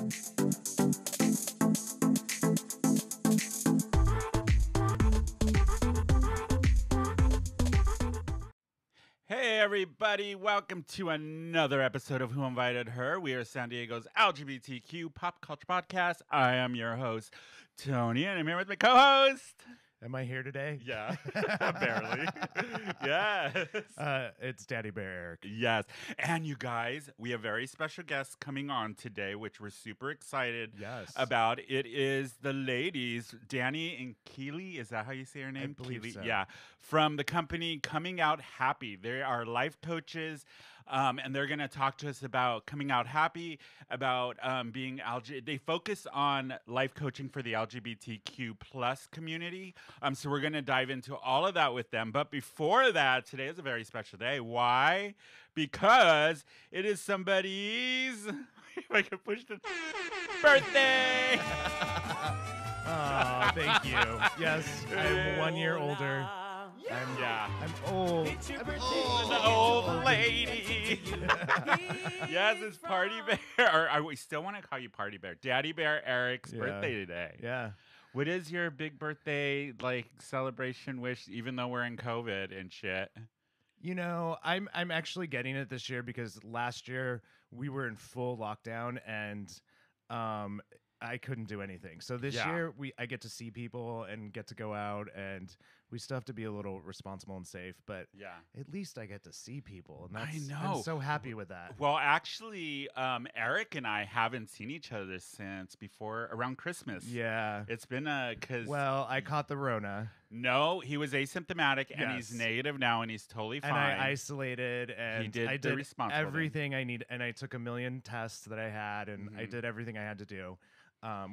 Hey everybody, welcome to another episode of Who Invited Her. We are San Diego's LGBTQ pop culture podcast. I am your host, Tony, and I'm here with my co-host. Am I here today? Yeah, barely. Yes. It's Daddy Bear Eric. Yes. And you guys, we have very special guests coming on today, which we're super excited about. It is the ladies, Danni and Keely. Is that how you say her name? I believe Keely? so. Yeah. From the company Coming Out Happy. They are life coaches. And they're going to talk to us about coming out happy, about being They focus on life coaching for the LGBTQ plus community. So we're going to dive into all of that with them. But before that, today is a very special day. Why? Because it is somebody's, if I can push the birthday. Oh, thank you. Yes, I'm 1 year older. I'm old. The old lady. Yes, it's Party Bear. Or we still want to call you Party Bear. Daddy Bear Eric's birthday today. Yeah. What is your big birthday celebration wish? Even though we're in COVID and shit. You know, I'm actually getting it this year because last year we were in full lockdown and I couldn't do anything. So this year I get to see people and get to go out, and we still have to be a little responsible and safe, but at least I get to see people, and I'm so happy with that. Well, actually, Eric and I haven't seen each other since before around Christmas. Yeah. It's been Well, I caught the Rona. No, he was asymptomatic, and he's negative now, and he's totally fine. And I isolated, and he did I did everything thing. I need, and I took 1 million tests that I had, and I did everything I had to do.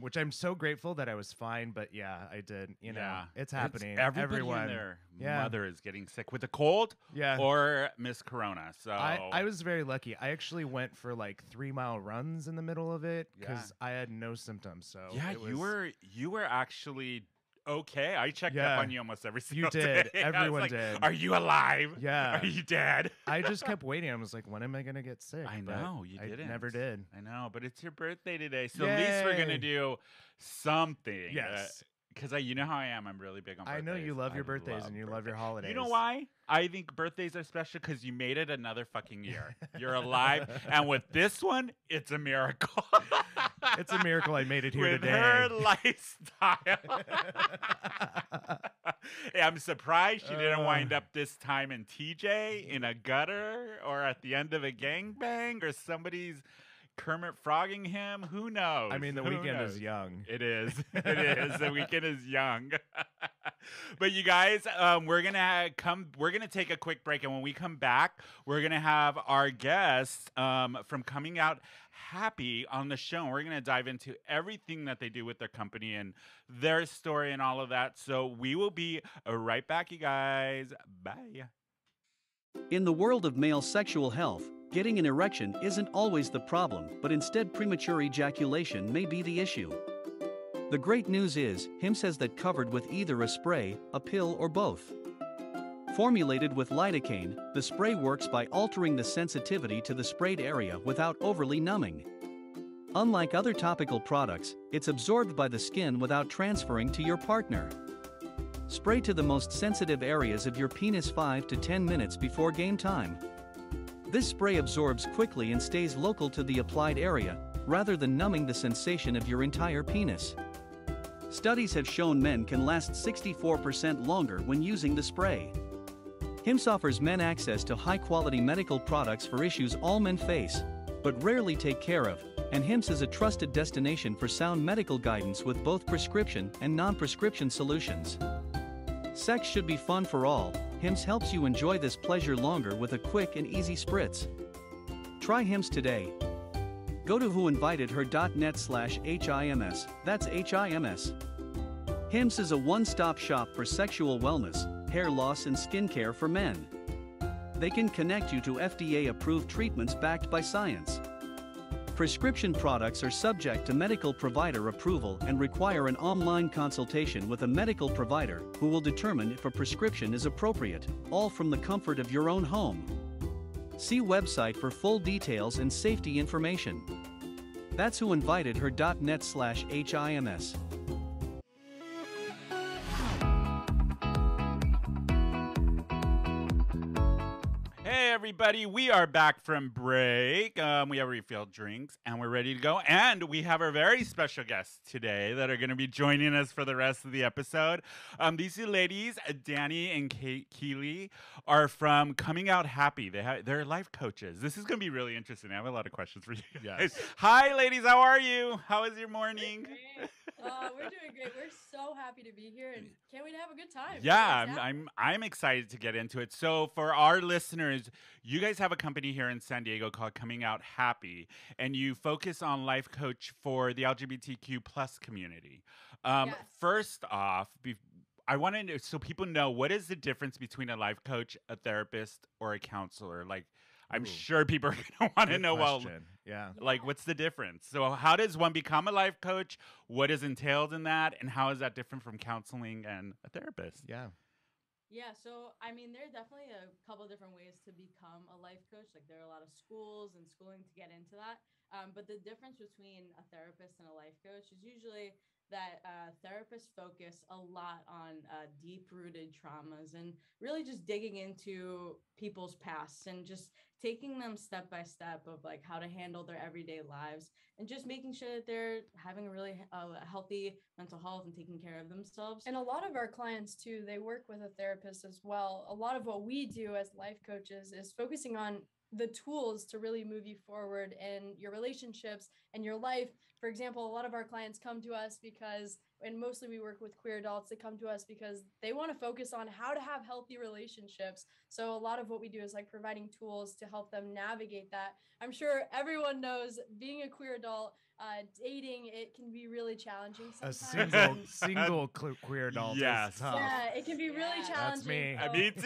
Which I'm so grateful that I was fine, but I did. You know, it's happening. Everyone and their mother is getting sick with a cold, or Miss Corona. So I was very lucky. I actually went for 3-mile runs in the middle of it because I had no symptoms. So you were actually okay. I checked up on you almost every single day. You did. Everyone did. Are you alive? Yeah. Are you dead? I just kept waiting. I was like, when am I going to get sick? I know. You didn't. I never did. I know. But it's your birthday today. So at least we're going to do something. Yes. Because you know how I am. I'm really big on birthdays. I know you love your birthdays and you love your holidays. You know why? I think birthdays are special because you made it another fucking year. You're alive. And with this one, it's a miracle. It's a miracle I made it here today. With her lifestyle. I'm surprised she didn't wind up this time in TJ, in a gutter, or at the end of a gangbang, or somebody's Kermit frogging him. Who knows? I mean, the weekend is young. It is. It is. The weekend is young. But you guys, we're gonna take a quick break, and when we come back, we're gonna have our guests from Coming Out Happy on the show. And we're gonna dive into everything that they do with their company and their story and all of that. So we will be right back, you guys. Bye. In the world of male sexual health, getting an erection isn't always the problem, but instead premature ejaculation may be the issue. The great news is, Hims has that covered with either a spray, a pill, or both. Formulated with lidocaine, the spray works by altering the sensitivity to the sprayed area without overly numbing. Unlike other topical products, it's absorbed by the skin without transferring to your partner. Spray to the most sensitive areas of your penis 5 to 10 minutes before game time. This spray absorbs quickly and stays local to the applied area, rather than numbing the sensation of your entire penis. Studies have shown men can last 64% longer when using the spray. Hims offers men access to high-quality medical products for issues all men face, but rarely take care of, and Hims is a trusted destination for sound medical guidance with both prescription and non-prescription solutions. Sex should be fun for all. Hims helps you enjoy this pleasure longer with a quick and easy spritz. Try Hims today. Go to whoinvitedher.net/HIMS, that's HIMS. Hims is a one-stop shop for sexual wellness, hair loss and skincare for men. They can connect you to FDA-approved treatments backed by science. Prescription products are subject to medical provider approval and require an online consultation with a medical provider who will determine if a prescription is appropriate, all from the comfort of your own home. See website for full details and safety information. That's who invited her. .net/HIMS. Hey everybody, we are back from break. We have refilled drinks and we're ready to go. And we have our very special guests today that are going to be joining us for the rest of the episode. These two ladies, Danni and Keely, are from Coming Out Happy. They're life coaches. This is going to be really interesting. I have a lot of questions for you guys. Yes. Hi ladies, how are you? How is your morning? We're doing great. We're so happy to be here, and can't wait to have a good time. Yeah, I'm excited to get into it. So for our listeners, you guys have a company here in San Diego called Coming Out Happy, and you focus on life coach for the LGBTQ plus community. Yes. First off, I want to know, so people know, what is the difference between a life coach, a therapist, or a counselor? Like, I'm Ooh. sure people are going to want to Good know, question. Yeah. like, what's the difference? So how does one become a life coach? What is entailed in that? And how is that different from counseling and a therapist? Yeah. Yeah, so I mean, there are definitely a couple of different ways to become a life coach. Like, there are a lot of schools and schooling to get into that. But the difference between a therapist and a life coach is usually that therapists focus a lot on deep-rooted traumas and really just digging into people's pasts and just taking them step by step of like how to handle their everyday lives and just making sure that they're having a really healthy mental health and taking care of themselves. And a lot of our clients too, they work with a therapist as well. A lot of what we do as life coaches is focusing on the tools to really move you forward in your relationships and your life. For example, a lot of our clients come to us because, and mostly we work with queer adults, that come to us because they want to focus on how to have healthy relationships. So a lot of what we do is like providing tools to help them navigate that. I'm sure everyone knows, being a queer adult, dating, it can be really challenging A sometimes. single queer adult Yes. is tough. Yeah, it can be really challenging. That's me. So- Me too.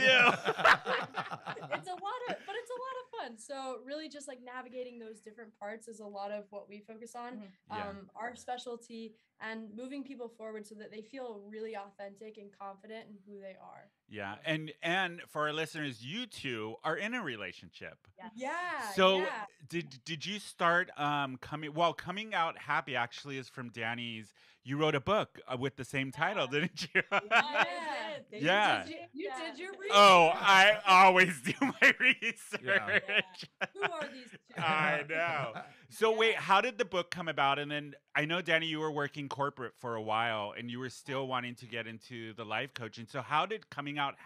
it's a lot of fun. So really just like navigating those different parts is a lot of what we focus on. Yeah. Our specialty, and moving people forward so that they feel really authentic and confident in who they are. Yeah, and for our listeners, you two are in a relationship. Yes. Yeah. So yeah. did you start coming out happy? Actually, is from Danny's. You wrote a book with the same title, didn't you? Yeah. Yeah. You did your research. Oh, I always do my research. Yeah. Who are these two? I know. So wait, how did the book come about? And then I know, Danny, you were working corporate for a while, and you were still wanting to get into the life coaching. So how did coming out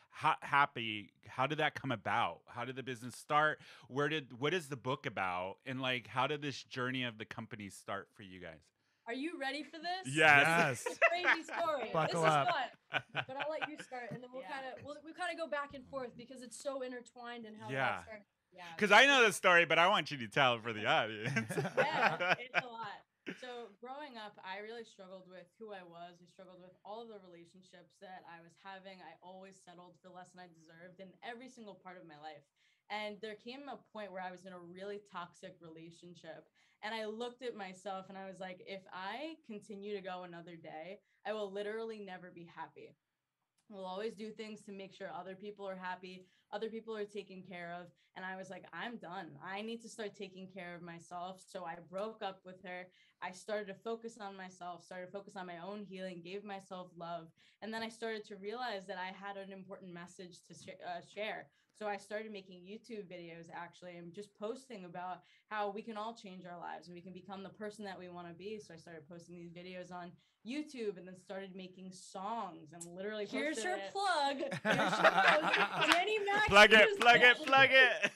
happy? How did that come about? How did the business start? What is the book about? And like, how did this journey of the company start for you guys? Are you ready for this? Yes. It's a crazy story. Buckle this up. is fun. But I'll let you start, and then we'll Yeah. kind of go back and forth because it's so intertwined in how Yeah. that started. Yeah. Because I know the story, but I want you to tell it for the audience. Yeah, it's a lot. So growing up, I really struggled with who I was. I struggled with all of the relationships that I was having. I always settled for less than I deserved in every single part of my life. And there came a point where I was in a really toxic relationship. And I looked at myself and I was like, if I continue to go another day, I will literally never be happy. We'll always do things to make sure other people are happy, other people are taken care of. And I was like, I'm done. I need to start taking care of myself. So I broke up with her. I started to focus on myself, started to focus on my own healing, gave myself love. And then I started to realize that I had an important message to share. So I started making YouTube videos, actually, and just posting about how we can all change our lives and we can become the person that we want to be. So I started posting these videos on YouTube and then started making songs and literally Here's posted your it. plug. Here's your plug. Danny Mac. Plug it.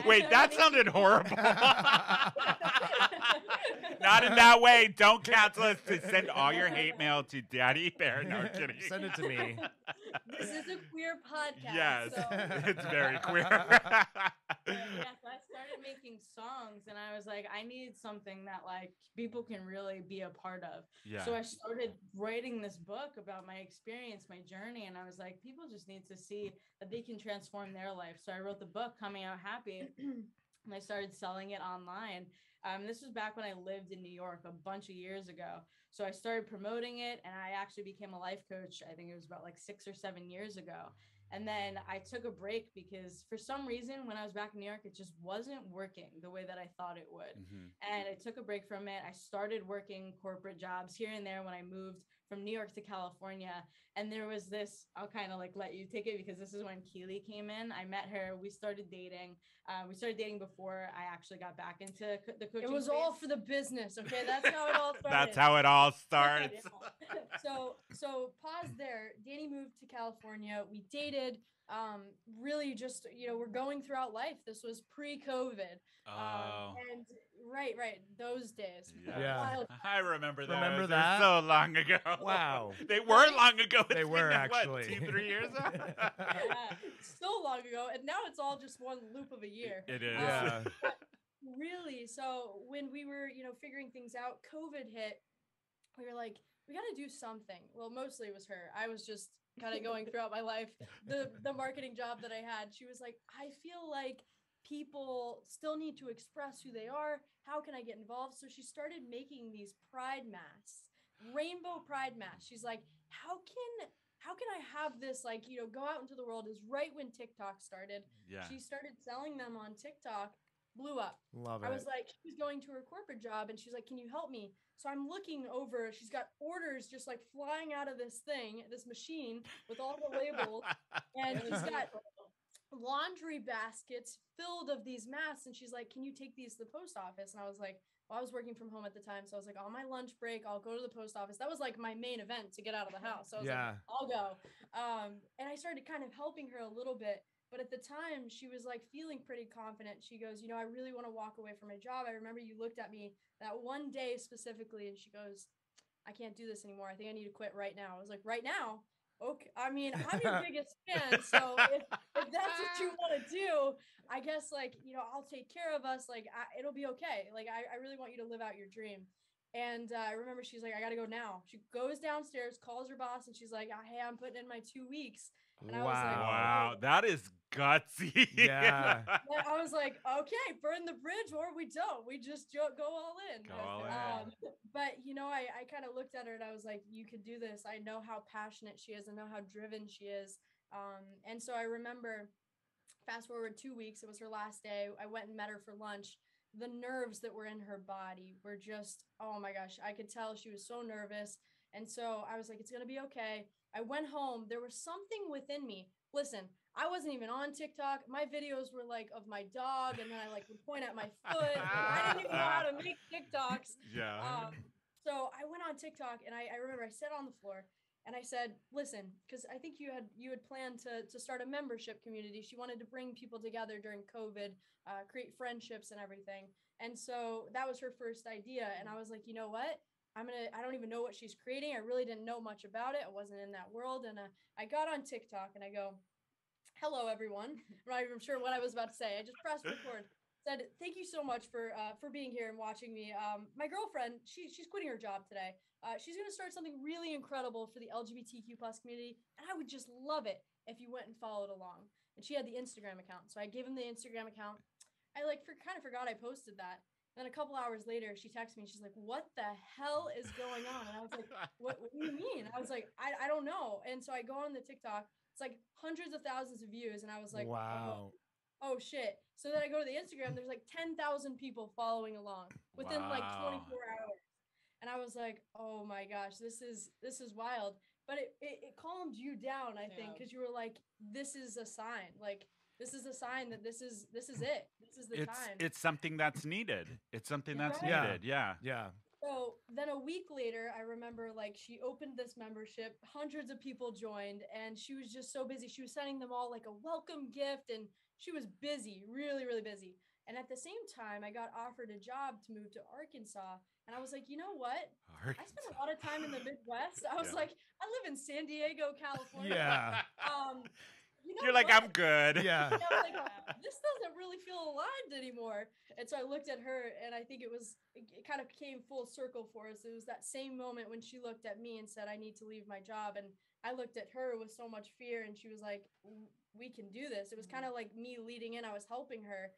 Wait, that sounded horrible. Not in that way. Don't cancel us to send all your hate mail to Daddy Bear. No, I'm kidding. Send it to me. This is a queer podcast. Yes, So. it's very queer. Yeah, so I started making songs and I was like, I need something that like people can really be a part of. Yeah. So I started writing this book about my experience, my journey, and I was like, people just need to see that they can transform their life. So I wrote the book, Coming Out Happy, and I started selling it online. This was back when I lived in New York a bunch of years ago. So I started promoting it and I actually became a life coach. I think it was about like 6 or 7 years ago. And then I took a break because for some reason, when I was back in New York, it just wasn't working the way that I thought it would. And I took a break from it. I started working corporate jobs here and there when I moved from New York to California. And there was this, I'll kind of like let you take it because this is when Keely came in. I met her. We started dating. We started dating before I actually got back into the coaching. It was space. all for the business. Okay. That's how it all started. That's how it all starts. So pause there. Danny moved to California. We dated. Really just, we're going throughout life. This was pre-COVID. And right. Those days. Yeah. I remember that. Remember It was that? so long ago. Wow. They were long ago. They were been, actually. What, 2-3 years ago? So long ago. And now it's all just one loop of a year. It is. Yeah. Really. So when we were, figuring things out, COVID hit. We were like, we got to do something. Well, mostly it was her. I was just kind of going throughout my life. The marketing job that I had, she was like, I feel like people still need to express who they are. How can I get involved? So she started making these pride masks, rainbow pride masks. She's like, how can I have this, like, go out into the world? Is right when TikTok started. Yeah. She started selling them on TikTok, blew up. Love it. I was like, she was going to her corporate job and she's like, can you help me? So I'm looking over, she's got orders just like flying out of this machine with all the labels. And she's got laundry baskets filled of these masks. And she's like, can you take these to the post office? And I was like, well, I was working from home at the time. So I was like, on my lunch break, I'll go to the post office. That was like my main event to get out of the house. So I was like, I'll go. And I started kind of helping her a little bit. But at the time, she was like feeling pretty confident. She goes, I really want to walk away from my job. I remember you looked at me that one day specifically, and she goes, I can't do this anymore. I think I need to quit right now. I was like, right now? Okay. I mean, I'm your biggest fan. So if that's what you want to do, I guess like, I'll take care of us. Like, it'll be okay. Like, I really want you to live out your dream. And I remember she's like, I got to go now. She goes downstairs, calls her boss, and she's like, hey, I'm putting in my 2 weeks. And I was like, wow, that is gutsy. Yeah. I was like, okay, burn the bridge or we don't. We just go all in. Go all in. But, I kind of looked at her and I was like, you could do this. I know how passionate she is. I know how driven she is. And so I remember, fast forward 2 weeks, it was her last day. I went and met her for lunch. The nerves that were in her body were just, oh my gosh, I could tell she was so nervous. And so I was like, it's going to be okay. I went home. There was something within me. Listen, I wasn't even on TikTok. My videos were like of my dog. And then I like would point at my foot. I didn't even know how to make TikToks. Yeah. So I went on TikTok and I remember I sat on the floor and I said, listen, because I think you had planned to start a membership community. She wanted to bring people together during COVID, create friendships and everything. And so that was her first idea. And I was like, you know what? I don't even know what she's creating. I really didn't know much about it. I wasn't in that world. And I got on TikTok and I go, hello, everyone. I'm not even sure what I was about to say. I just pressed record. Said, thank you so much for being here and watching me. My girlfriend, she's quitting her job today. She's going to start something really incredible for the LGBTQ plus community. And I would just love it if you went and followed along. And she had the Instagram account. So I gave him the Instagram account. I kind of forgot I posted that. Then a couple hours later, she texted me. She's like, what the hell is going on? And I was like, what do you mean? I was like, I don't know. And so I go on the TikTok. It's like hundreds of thousands of views. And I was like, wow. Oh shit. So then I go to the Instagram. There's like 10,000 people following along within like 24 hours. And I was like, oh my gosh, this is wild. But it calmed you down, I think, because you were like, this is a sign. Like, this is a sign that this is it. This is the time. It's something that's needed. It's something that's right. needed. Yeah. Yeah. So then a week later, I remember like she opened this membership, hundreds of people joined, and she was just so busy. She was sending them all like a welcome gift, and she was busy, really, really busy. And at the same time, I got offered a job to move to Arkansas. And I was like, you know what? I spent a lot of time in the Midwest. I was like, I live in San Diego, California. Yeah. You're like, I'm good. Yeah. I was like, this doesn't really feel aligned anymore. And so I looked at her, and I think it kind of came full circle for us. It was that same moment when she looked at me and said, I need to leave my job. And I looked at her with so much fear, and she was like, we can do this. It was kind of like me leading in. I was helping her.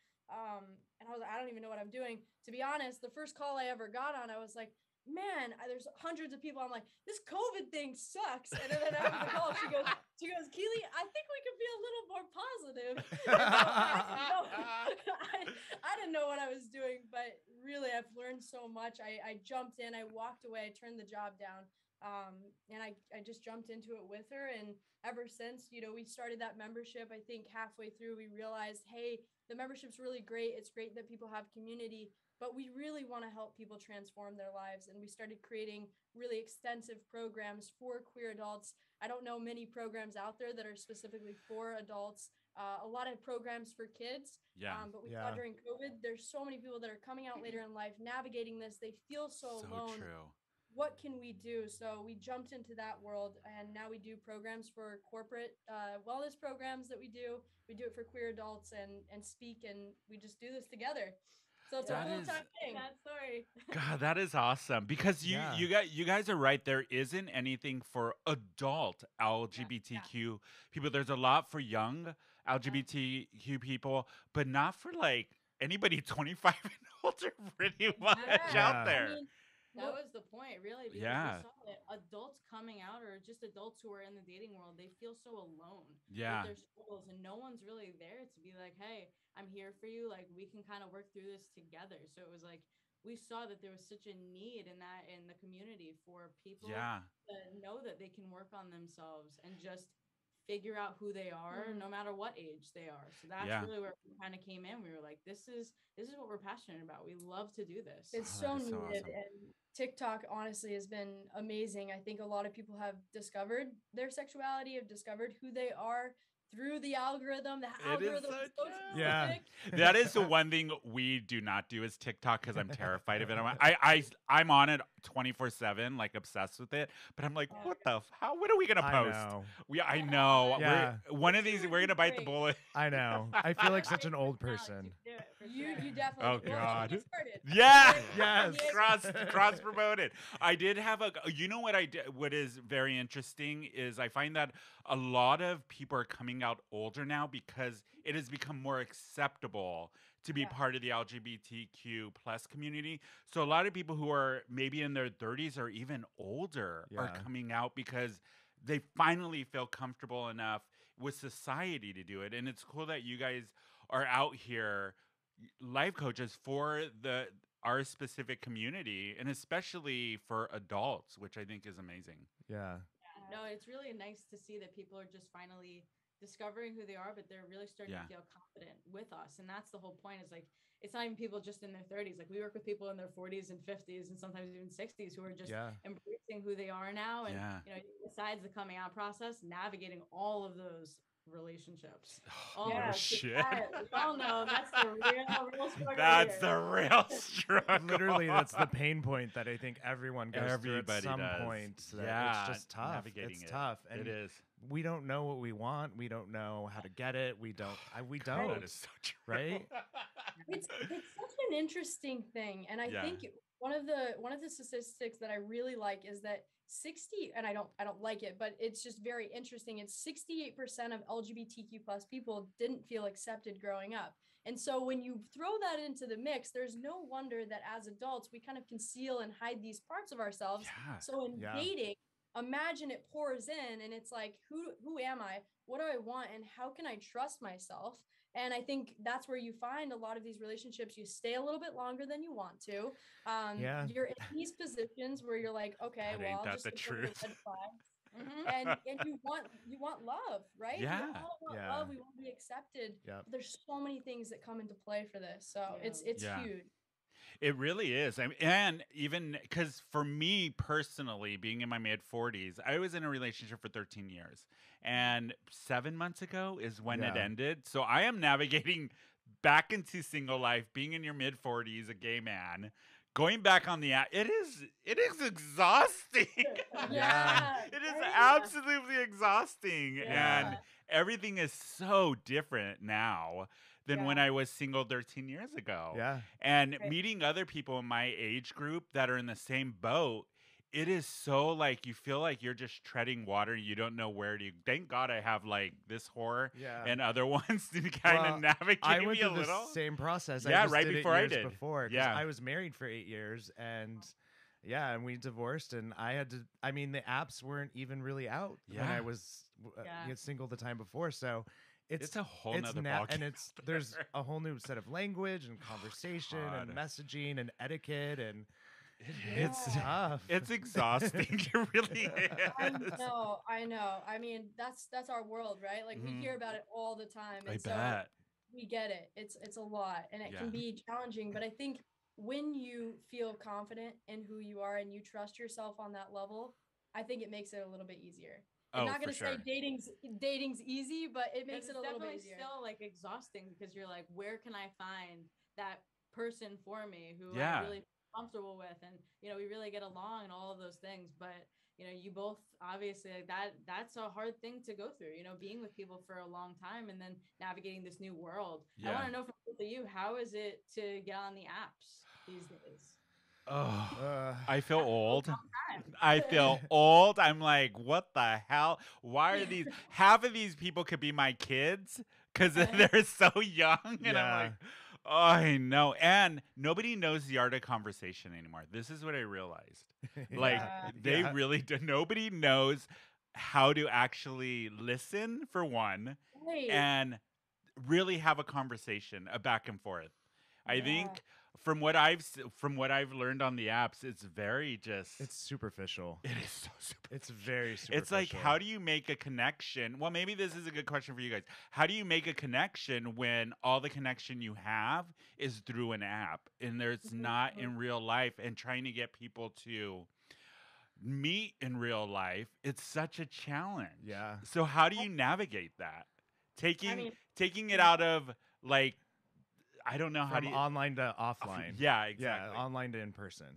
And I was like, I don't even know what I'm doing. To be honest, the first call I ever got on, I was like, man, there's hundreds of people. I'm like, this COVID thing sucks. And then after the call, she goes, She goes, Keely, I think we could be a little more positive. I didn't know what I was doing, but really I've learned so much. I jumped in, I walked away, I turned the job down. And I just jumped into it with her. And ever since, we started that membership, I think halfway through, we realized, hey, the membership's really great. It's great that people have community, but we really want to help people transform their lives. And we started creating really extensive programs for queer adults. I don't know many programs out there that are specifically for adults. A lot of programs for kids. But we saw during COVID, there's so many people that are coming out later in life, navigating this. They feel so alone. True. What can we do? So we jumped into that world, and now we do programs for corporate wellness programs that we do. We do it for queer adults and speak, and we just do this together. So it's a full-time thing. That story. God, that is awesome. Because you guys are right. There isn't anything for adult LGBTQ people. There's a lot for young LGBTQ people, but not for like anybody 25 and older pretty much out there. I mean, that was the point, really. Because we saw that adults coming out, or just adults who are in the dating world, they feel so alone with their struggles, and no one's really there to be like, hey, I'm here for you. Like, we can kind of work through this together. So it was like, we saw that there was such a need in the community for people to know that they can work on themselves and just figure out who they are, no matter what age they are. So that's really where we kind of came in. We were like, this is what we're passionate about. We love to do this. It's so needed. Awesome. And TikTok honestly has been amazing. I think a lot of people have discovered their sexuality, have discovered who they are through the algorithm. The algorithm is so specific. That is the one thing we do not do is TikTok, because I'm terrified of it. I'm on it 24/7, like obsessed with it. But I'm like, what are we gonna post? I know. Yeah. One of these, we're gonna bite the bullet. I know. I feel like such an old person. You definitely. Oh God. Yes. Cross promoted. I did have you know what I did? What is very interesting is I find that a lot of people are coming out older now because it has become more acceptable to be part of the LGBTQ plus community. So a lot of people who are maybe in their 30s or even older are coming out because they finally feel comfortable enough with society to do it. And it's cool that you guys are out here, life coaches for our specific community, and especially for adults, which I think is amazing. Yeah. No, it's really nice to see that people are just finally discovering who they are, but they're really starting to feel confident with us. And that's the whole point, is like, it's not even people just in their 30s. Like, we work with people in their 40s and 50s and sometimes even 60s who are just embracing who they are now. And, besides the coming out process, navigating all of those relationships. Shit. We all know that's the real struggle. That's the real struggle. Literally, that's the pain point that I think everyone goes through at some point. It's just tough. Navigating it's tough. And it is. We don't know what we want. We don't know how to get it. We don't. That is so true. Right? It's such an interesting thing, and I think one of the statistics that I really like is that 60, and I don't like it, but it's just very interesting. It's 68% of LGBTQ plus people didn't feel accepted growing up. And so when you throw that into the mix, there's no wonder that as adults, we kind of conceal and hide these parts of ourselves. So in dating, imagine it pours in and it's like, who am I? What do I want? And how can I trust myself? And I think that's where you find a lot of these relationships, you stay a little bit longer than you want to. You're in these positions where you're like, okay, I'll just look for the red flags. And you want love, right? Yeah. We all want love. We want to be accepted. But there's so many things that come into play for this. So it's huge. It really is. And even because for me personally, being in my mid 40s, I was in a relationship for 13 years. And 7 months ago is when it ended. So I am navigating back into single life, being in your mid 40s, a gay man, going back on the app. It is exhausting. It is absolutely exhausting. And everything is so different now than when I was single 13 years ago. And meeting other people in my age group that are in the same boat, it is so like you feel like you're just treading water. You don't know where to. Thank God I have like this horror and other ones to kind of navigate I went me a through little. The same process. Yeah, right before I did. Before, I was married for 8 years, and Yeah, and we divorced, and I had to. I mean, the apps weren't even really out when I was single the time before, so it's a whole nother and ballgame. there's a whole new set of language and conversation and messaging and etiquette, and it's tough. It's exhausting. It really is. I know. I mean, that's our world, right? Like we hear about it all the time, and I so bet. we get it. It's a lot, and it can be challenging. But I think when you feel confident in who you are and you trust yourself on that level, I think it makes it a little bit easier. I'm not gonna say dating's easy, but it makes it a little bit easier. It's definitely still like exhausting because you're like, where can I find that person for me who I really feel comfortable with, and we really get along and all of those things. But you both obviously like that's a hard thing to go through, being with people for a long time and then navigating this new world. I want to know from both of you, how is it to get on the apps these days? I feel old. I feel old. I'm like, what the hell? Why are these? Half of these people could be my kids because they're so young. And I'm like, oh, I know. And nobody knows the art of conversation anymore. This is what I realized. Like, they really do. Nobody knows how to actually listen, for one, and really have a conversation, a back and forth. I think from what I've learned on the apps, it's superficial. It is so superficial. It's very superficial. It's like, how do you make a connection? Well, maybe this is a good question for you guys. How do you make a connection when all the connection you have is through an app and there's not in real life, and trying to get people to meet in real life? It's such a challenge. Yeah. So how do you navigate that? Taking it out of, like, I don't know how to online to offline. Yeah, exactly. Yeah, online to in person.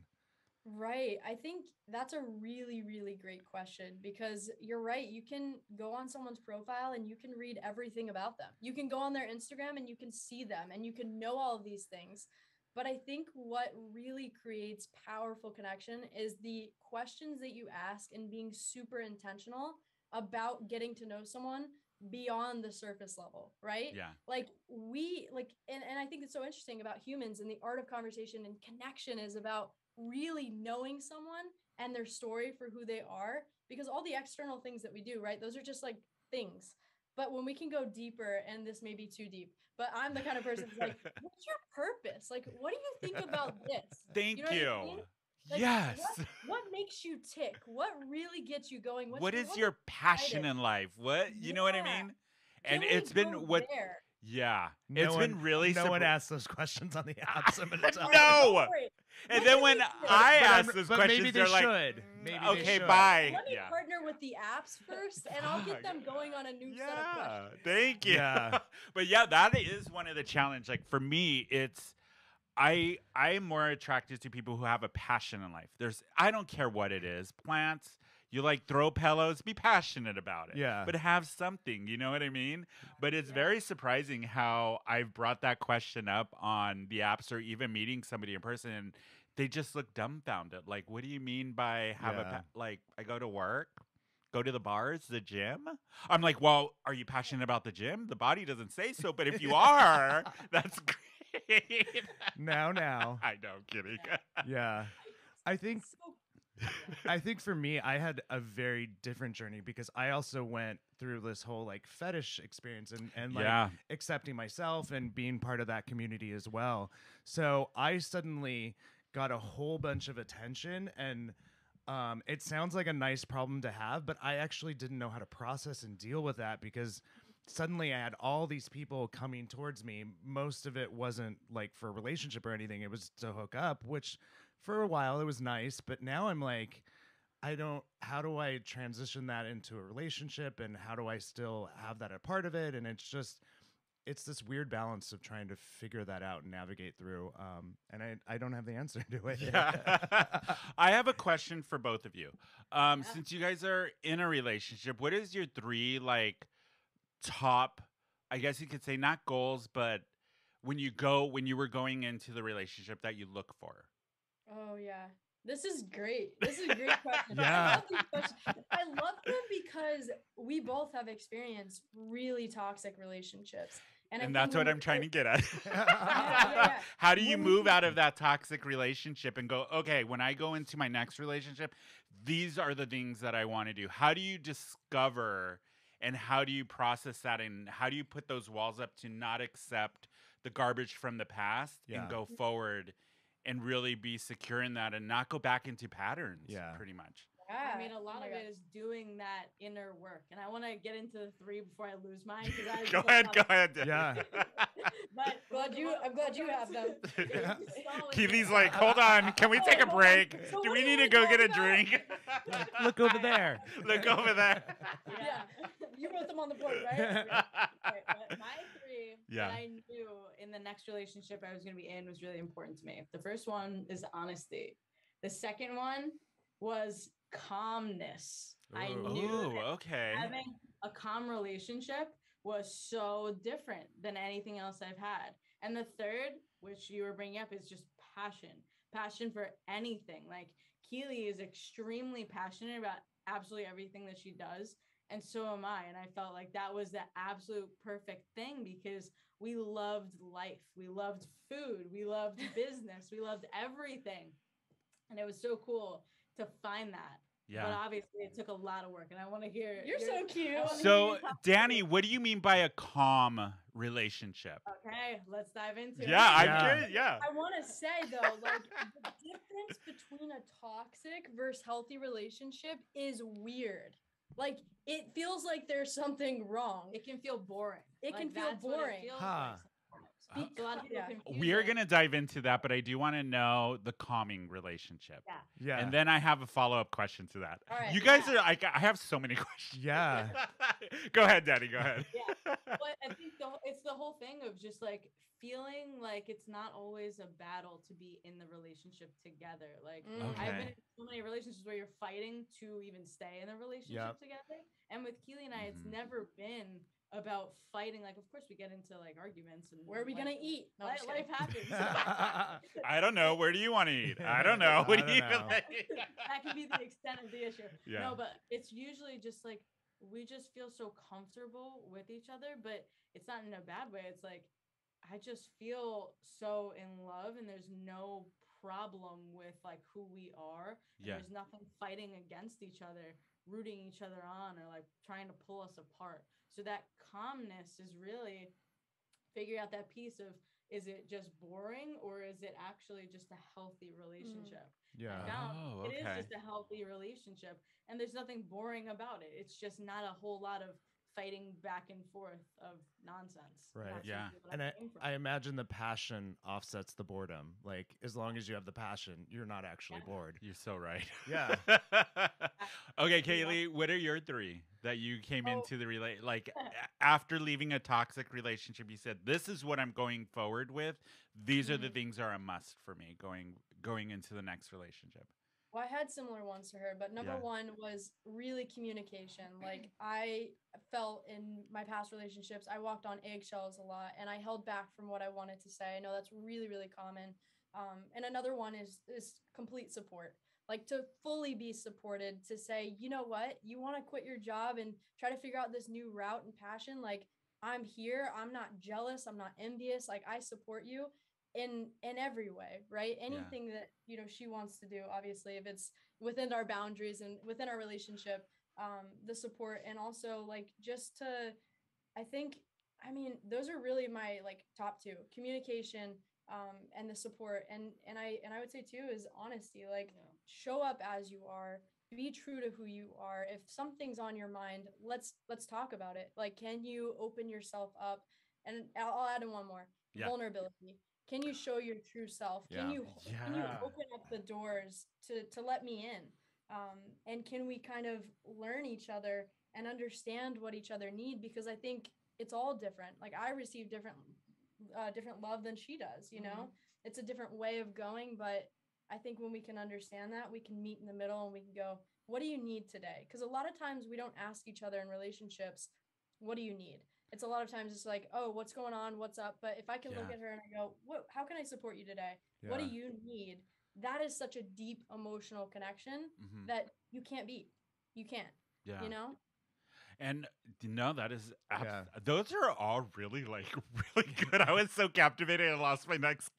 Right. I think that's a really, really great question, because you're right. You can go on someone's profile and you can read everything about them. You can go on their Instagram and you can see them and you can know all of these things. But I think what really creates powerful connection is the questions that you ask and being super intentional about getting to know someone beyond the surface level, right? Yeah. Like and I think it's so interesting about humans, and the art of conversation and connection is about really knowing someone and their story for who they are, because all the external things that we do, right, those are just like things. But when we can go deeper, and this may be too deep, but I'm the kind of person who's like, what's your purpose? Like, what do you think about this? Thank you. What I mean? Like, yes. What makes you tick? What really gets you going? What is your passion in life? What, you know what I mean? And it's been there? Yeah. It's been really no one asks those questions on the apps. I'm gonna tell No. And then when I ask those questions, maybe they're like, maybe okay, bye. Let me partner with the apps first, and I'll get them going on a new set of questions. Thank you. Yeah. But yeah, that is one of the challenge. Like, for me, it's I'm more attracted to people who have a passion in life. I don't care what it is. Plants, you like throw pillows, be passionate about it. Yeah. But have something, you know what I mean? But it's very surprising how I've brought that question up on the apps or even meeting somebody in person, and they just look dumbfounded. Like, what do you mean by like, I go to work, go to the bars, the gym? I'm like, well, are you passionate about the gym? The body doesn't say so, but if you are, that's great. Now. I know, I'm kidding. Yeah. I think for me, I had a very different journey, because I also went through this whole like fetish experience and like accepting myself and being part of that community as well. So I suddenly got a whole bunch of attention, and it sounds like a nice problem to have, but I actually didn't know how to process and deal with that, because suddenly I had all these people coming towards me. Most of it wasn't like for a relationship or anything. It was to hook up, which for a while it was nice. But now I'm like, how do I transition that into a relationship? And how do I still have that a part of it? And it's this weird balance of trying to figure that out and navigate through. And I don't have the answer to it. Yeah. I have a question for both of you. Since you guys are in a relationship, what is your 3 like top, I guess you could say, not goals, but when you were going into the relationship that you look for? Oh yeah, this is great. This is a great question. Yeah. I love these questions. I love them because we both have experienced really toxic relationships, And I And think that's when what I'm trying to get at. yeah. How do you When move out of that toxic relationship and go, okay, when I go into my next relationship, these are the things that I want to do? How do you discover and how do you process that? And how do you put those walls up to not accept the garbage from the past Yeah. and go forward and really be secure in that and not go back into patterns, Yeah. pretty much? I mean, a Oh lot my of God. it is doing that inner work. And I want to get into the 3 before I lose mine. 'Cause I Go just ahead, love go it. ahead. Yeah. But I'm glad you have them. Keely's like, hold on, can we take a break? So Do what we do need you to go talk get a about? drink? Look over there. Look over there. Yeah. You wrote them on the board, right? Right, but my 3 Yeah. that I knew in the next relationship I was going to be in was really important to me. The first one is honesty. The second one was calmness. I knew Oh, that okay. having a calm relationship was so different than anything else I've had. And the third, which you were bringing up, is just passion for anything. Like Keely is extremely passionate about absolutely everything that she does. And so am I. And I felt like that was the absolute perfect thing because we loved life. We loved food. We loved business. We loved everything. And it was so cool to find that. But Yeah. obviously, it took a lot of work. And I want to hear. You're so cute. I wanna hear So, your top Danny, 3. what do you mean by a calm relationship? Okay, let's dive into it. Yeah, I'm Yeah. good. Yeah. I want to say though, like the difference between a toxic versus healthy relationship is weird. Like it feels like there's something wrong. It can feel boring. It can feel that's what boring. It feels Huh. like sometimes. So a lot of people Yeah. confuse We are it. going to dive into that, but I do want to know the calming relationship. Yeah. Yeah. And then I have a follow-up question to that. All right, You guys yeah. are, I have so many questions. Yeah. Go ahead, Daddy. Go ahead. Yeah. But I think it's the whole thing of just like feeling like it's not always a battle to be in the relationship together. Like I've been Okay. in so many relationships where you're fighting to even stay in the relationship Yep. together. And with Keely and I, it's Mhm. never been about fighting. Like, of course, we get into like arguments and Where are we life- gonna eat? No, I'm just life kidding. happens. I don't know. Where do you want to eat? I don't know. What I do you don't know. That can be the extent of the issue. Yeah. No, but it's usually just like we just feel so comfortable with each other, but it's not in a bad way. It's like I just feel so in love and there's no problem with like who we are. And Yeah. there's nothing fighting against each other, rooting each other on or like trying to pull us apart. So that calmness is really figuring out that piece of is it just boring or is it actually just a healthy relationship? Yeah. I found Oh, it is okay. just a healthy relationship and there's nothing boring about it. It's just not a whole lot of fighting back and forth of nonsense. Right. That's Yeah. usually what And came from. I imagine the passion offsets the boredom. Like as long as you have the passion, you're not actually Yeah. bored. You're so right. Yeah. Okay, Kaylee, what are your 3 that you came Oh. into the after leaving a toxic relationship? You said this is what I'm going forward with. These are the things are a must for me going into the next relationship. Well, I had similar ones to her, but number Yeah. one was really communication. Like I felt in my past relationships, I walked on eggshells a lot and I held back from what I wanted to say. I know that's really, really common. And another one is complete support. Like to fully be supported, to say, you know what, you want to quit your job and try to figure out this new route and passion. Like I'm here. I'm not jealous. I'm not envious. Like I support you in every way, right? Anything that she wants to do, obviously, if it's within our boundaries and within our relationship, the support, and also like just to, I think, I mean, those are really my like top 2: communication, and the support, and I would say too is honesty. Like show up as you are, be true to who you are. If something's on your mind, let's talk about it. Like, can you open yourself up? And I'll add in one more: vulnerability. Can you show your true self? Can you open up the doors to let me in? And can we kind of learn each other and understand what each other need? Because I think it's all different. Like I receive different love than she does. It's a different way of going, but I think when we can understand that, we can meet in the middle and we can go, what do you need today? Because a lot of times we don't ask each other in relationships, what do you need? It's a lot of times it's like, oh, what's going on? What's up? But if I can look at her and I go, how can I support you today? What do you need? That is such a deep emotional connection that you can't beat. You can't, Yeah. And no, that is Yeah. those are all really like really good. I was so captivated I lost my next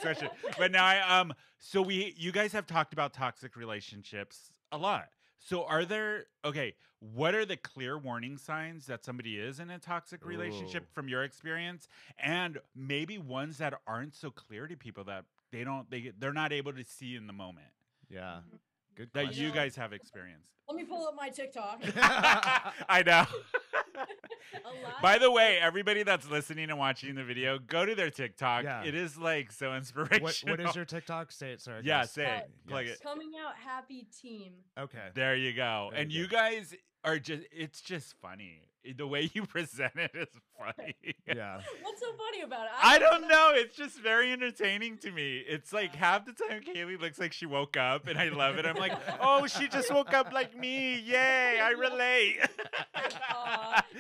question. But now so you guys have talked about toxic relationships a lot. So are there what are the clear warning signs that somebody is in a toxic relationship Ooh. from your experience? And maybe ones that aren't so clear to people that they're not able to see in the moment Yeah. Good that question. you guys have experienced. Let me pull up my TikTok. I know. A lot By of the way, everybody that's listening and watching the video, go to their TikTok. Yeah. It is like so inspirational. What is your TikTok? Say it, sorry. Yeah, guys. say it. Plug Yes. it. Coming out happy team. Okay. There you go. Very And you good. guys are it's just funny. The way you present it is funny. Yeah. What's so funny about it? I don't know. It's just very entertaining to me. It's like half the time Kaylee looks like she woke up, and I love it. I'm like, oh, she just woke up like me. Yay, I relate.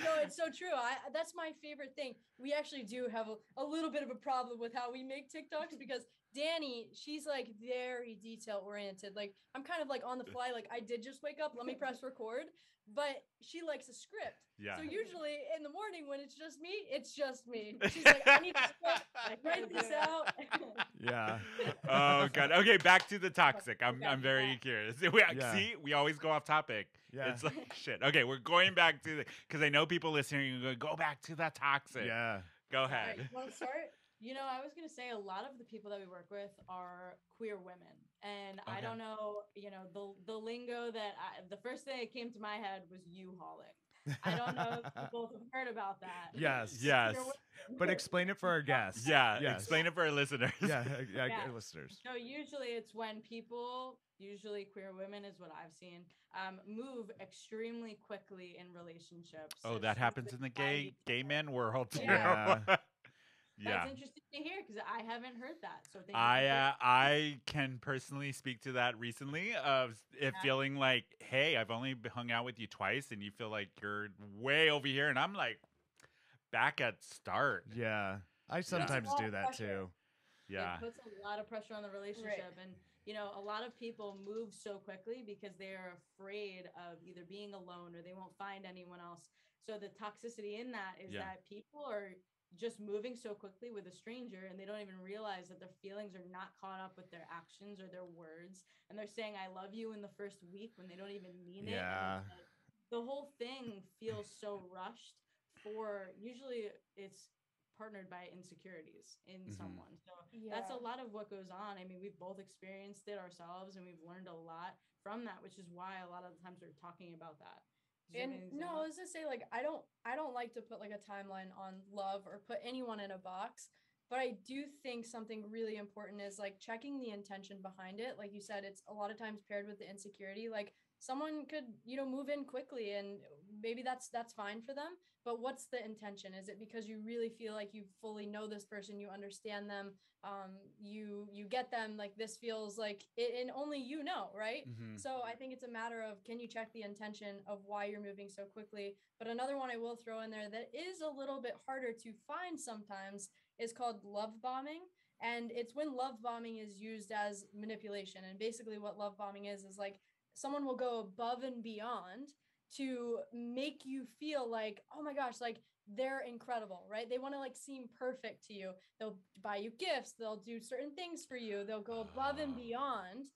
No, it's so true. That's my favorite thing. We actually do have a little bit of a problem with how we make TikToks because Danny, she's like very detail oriented. Like I'm kind of like on the fly. Like I did just wake up. Let me press record. But she likes a script. Yeah. So usually in the morning when it's just me. She's like, I need a script. Write this out. Yeah. Oh god. Okay, back to the toxic. I'm very curious. Yeah. See, we always go off topic. Yeah. It's like shit. Okay, we're going back to because I know people listening are going to go back to the toxic. Yeah. Go All right, ahead. you want to start? You know, I was going to say a lot of the people that we work with are queer women. And I Okay. don't know, the lingo that the first thing that came to my head was U-hauling. I don't know if people have heard about that. Yes. Yes. But explain it for our guests. Yeah, Yes. explain it for our listeners. Yeah, Yeah. listeners. So usually it's when people, usually queer women is what I've seen, move extremely quickly in relationships. Oh, as that soon happens as in the they gay men world too. Yeah. Yeah. That's interesting to hear because I haven't heard that. So thank you for I can personally speak to that recently of it feeling like, hey, I've only hung out with you twice and you feel like you're way over here and I'm like back at start. Yeah. I sometimes do that too. Yeah. It puts a lot of pressure on the relationship. And, a lot of people move so quickly because they're afraid of either being alone or they won't find anyone else. So the toxicity in that is that people are just moving so quickly with a stranger and they don't even realize that their feelings are not caught up with their actions or their words. And they're saying, I love you in the first week when they don't even mean it. Yeah. And the whole thing feels so rushed usually it's partnered by insecurities in someone. So that's a lot of what goes on. I mean, we've both experienced it ourselves and we've learned a lot from that, which is why a lot of the times we're talking about that. And no, I was just say like I don't like to put like a timeline on love or put anyone in a box, but I do think something really important is like checking the intention behind it. Like you said, it's a lot of times paired with the insecurity. Like someone could, move in quickly and maybe that's fine for them, but what's the intention? Is it because you really feel like you fully know this person, you understand them, you get them, like this feels like it and only right? Mm-hmm. So I think it's a matter of can you check the intention of why you're moving so quickly. But another one I will throw in there that is a little bit harder to find sometimes is called love bombing. And it's when love bombing is used as manipulation. And basically what love bombing is like someone will go above and beyond to make you feel like, oh my gosh, like they're incredible, right? They want to like seem perfect to you. They'll buy you gifts. They'll do certain things for you. They'll go above and beyond.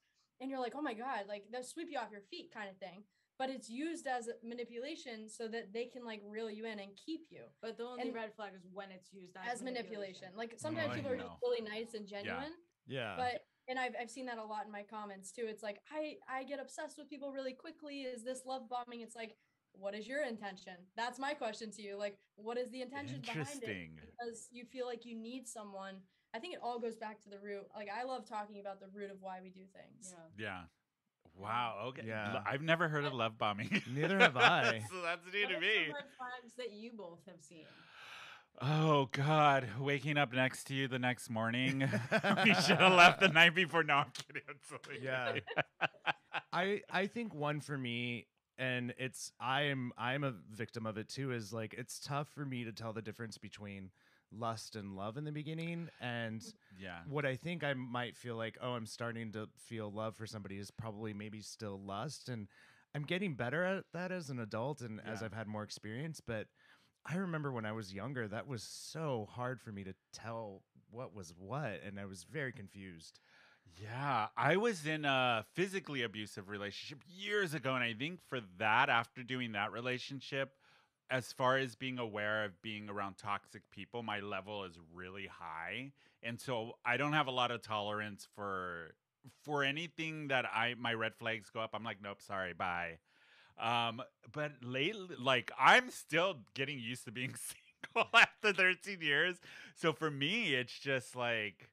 And you're like, oh my God, like they'll sweep you off your feet kind of thing. But it's used as manipulation so that they can like reel you in and keep you. But the only red flag is when it's used as manipulation. Like sometimes people are just really nice and genuine. Yeah. But and I've seen that a lot in my comments too. It's like I get obsessed with people really quickly. Is this love bombing? It's like, what is your intention? That's my question to you. Like, what is the intention behind it? Because you feel like you need someone. I think it all goes back to the root. Like I love talking about the root of why we do things. Yeah. Wow. Okay. Yeah. I've never heard of love bombing. Neither have I. So that's new What to are me. some red flags that you both have seen? Oh God, waking up next to you the next morning. We should have left the night before. No, I'm kidding. Yeah. I think one for me, and I'm a victim of it too, is like it's tough for me to tell the difference between lust and love in the beginning. And what I think I might feel like, oh, I'm starting to feel love for somebody is probably maybe still lust. And I'm getting better at that as an adult and as Yeah. I've had more experience, but I remember when I was younger, that was so hard for me to tell what was what, and I was very confused. Yeah, I was in a physically abusive relationship years ago, and I think for that, after doing that relationship, as far as being aware of being around toxic people, my level is really high, and so I don't have a lot of tolerance for anything that I my red flags go up. I'm like, nope, sorry, bye. Um, but lately, like I'm still getting used to being single after 13 years. So for me, it's just like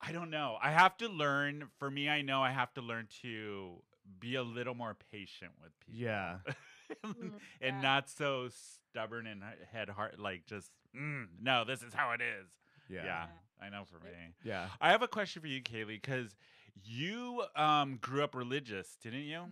I don't know. I have to learn. For me, I know I have to learn to be a little more patient with Yeah. people, and Yeah. not so stubborn and head hard. Like just no, this is how it is. Yeah. Yeah, Yeah. I know for me. Yeah. I have a question for you, Kaylee, because you grew up religious, didn't you?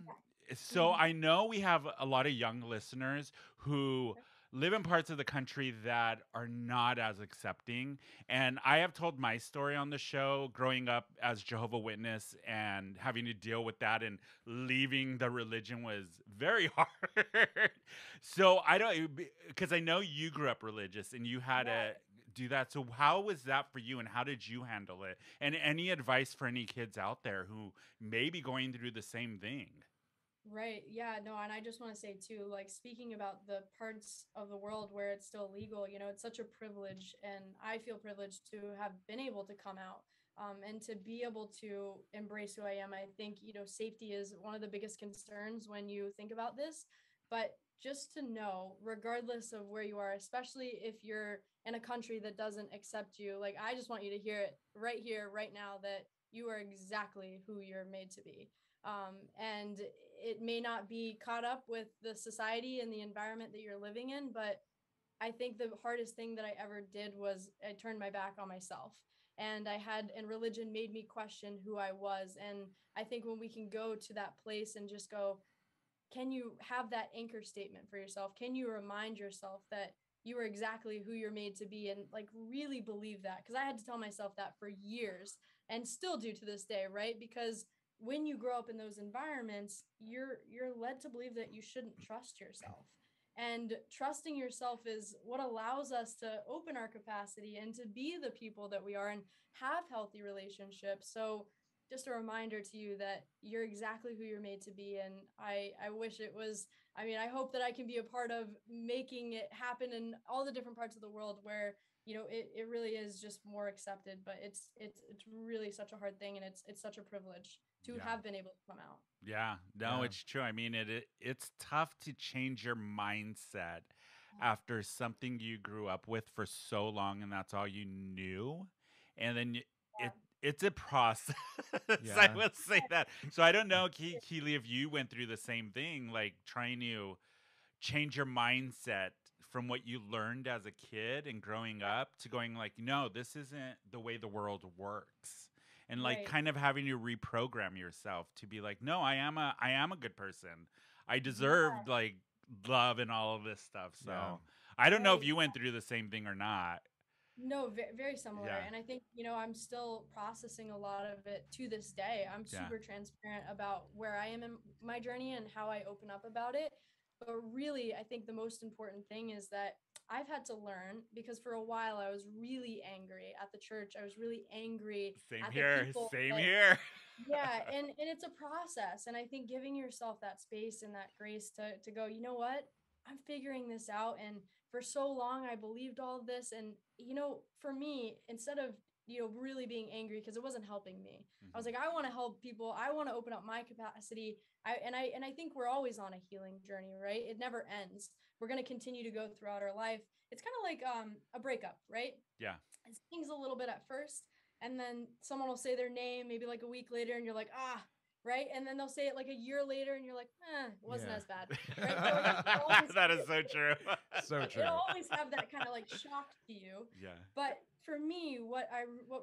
So Mhm. I know we have a lot of young listeners who live in parts of the country that are not as accepting. And I have told my story on the show growing up as Jehovah Witness and having to deal with that and leaving the religion was very hard. So I don't because I know you grew up religious and you had Yeah. to do that. So how was that for you and how did you handle it? And any advice for any kids out there who may be going through the same thing? Right. Yeah. No. And I just want to say too, like speaking about the parts of the world where it's still legal, it's such a privilege, and I feel privileged to have been able to come out, and to be able to embrace who I am. I think safety is one of the biggest concerns when you think about this, but just to know, regardless of where you are, especially if you're in a country that doesn't accept you, like I just want you to hear it right here, right now, that you are exactly who you're made to be. And it may not be caught up with the society and the environment that you're living in, but I think the hardest thing that I ever did was I turned my back on myself. And religion made me question who I was. And I think when we can go to that place and just go, can you have that anchor statement for yourself? Can you remind yourself that you are exactly who you're made to be, and like really believe that? Because I had to tell myself that for years and still do to this day, right? Because when you grow up in those environments, you're led to believe that you shouldn't trust yourself. And trusting yourself is what allows us to open our capacity and to be the people that we are and have healthy relationships. So just a reminder to you that you're exactly who you're made to be. And I wish it was, I mean, I hope that I can be a part of making it happen in all the different parts of the world where, it really is just more accepted, but it's really such a hard thing. And it's such a privilege to Yeah. have been able to come out. Yeah, no, Yeah. it's true. I mean, it's tough to change your mindset after something you grew up with for so long, and that's all you knew. And then it it's a process. I Yeah. will say that. So I don't know, Keely, if you went through the same thing, like trying to change your mindset from what you learned as a kid and growing up to going like, no, this isn't the way the world works. And like Right. kind of having to reprogram yourself to be like, no, I am a good person. I Yeah. deserved like love and all of this stuff. So Yeah. I don't know if Right. you went through the same thing or not. No, very similar. Yeah. And I think, I'm still processing a lot of it to this day. I'm Yeah. super transparent about where I am in my journey and how I open up about it. But really, I think the most important thing is that I've had to learn, because for a while I was really angry at the church. I was really angry Same at the here. people Same that, here. yeah, and it's a process. And I think giving yourself that space and that grace to go, you know what? I'm figuring this out. And for so long I believed all of this. And for me, instead of really being angry because it wasn't helping me, I was Mhm. like, I want to help people. I want to open up my capacity. I think we're always on a healing journey, right? It never ends. We're going to continue to go throughout our life. It's kind of like a breakup, right? Yeah. It stings a little bit at first, and then someone will say their name maybe like a week later, and you're like, ah, right? And then they'll say it like a year later, and you're like, it wasn't Yeah. as bad, right? So it'll always That is so true. So true. it'll always have that kind of like shock to you. Yeah. But for me, what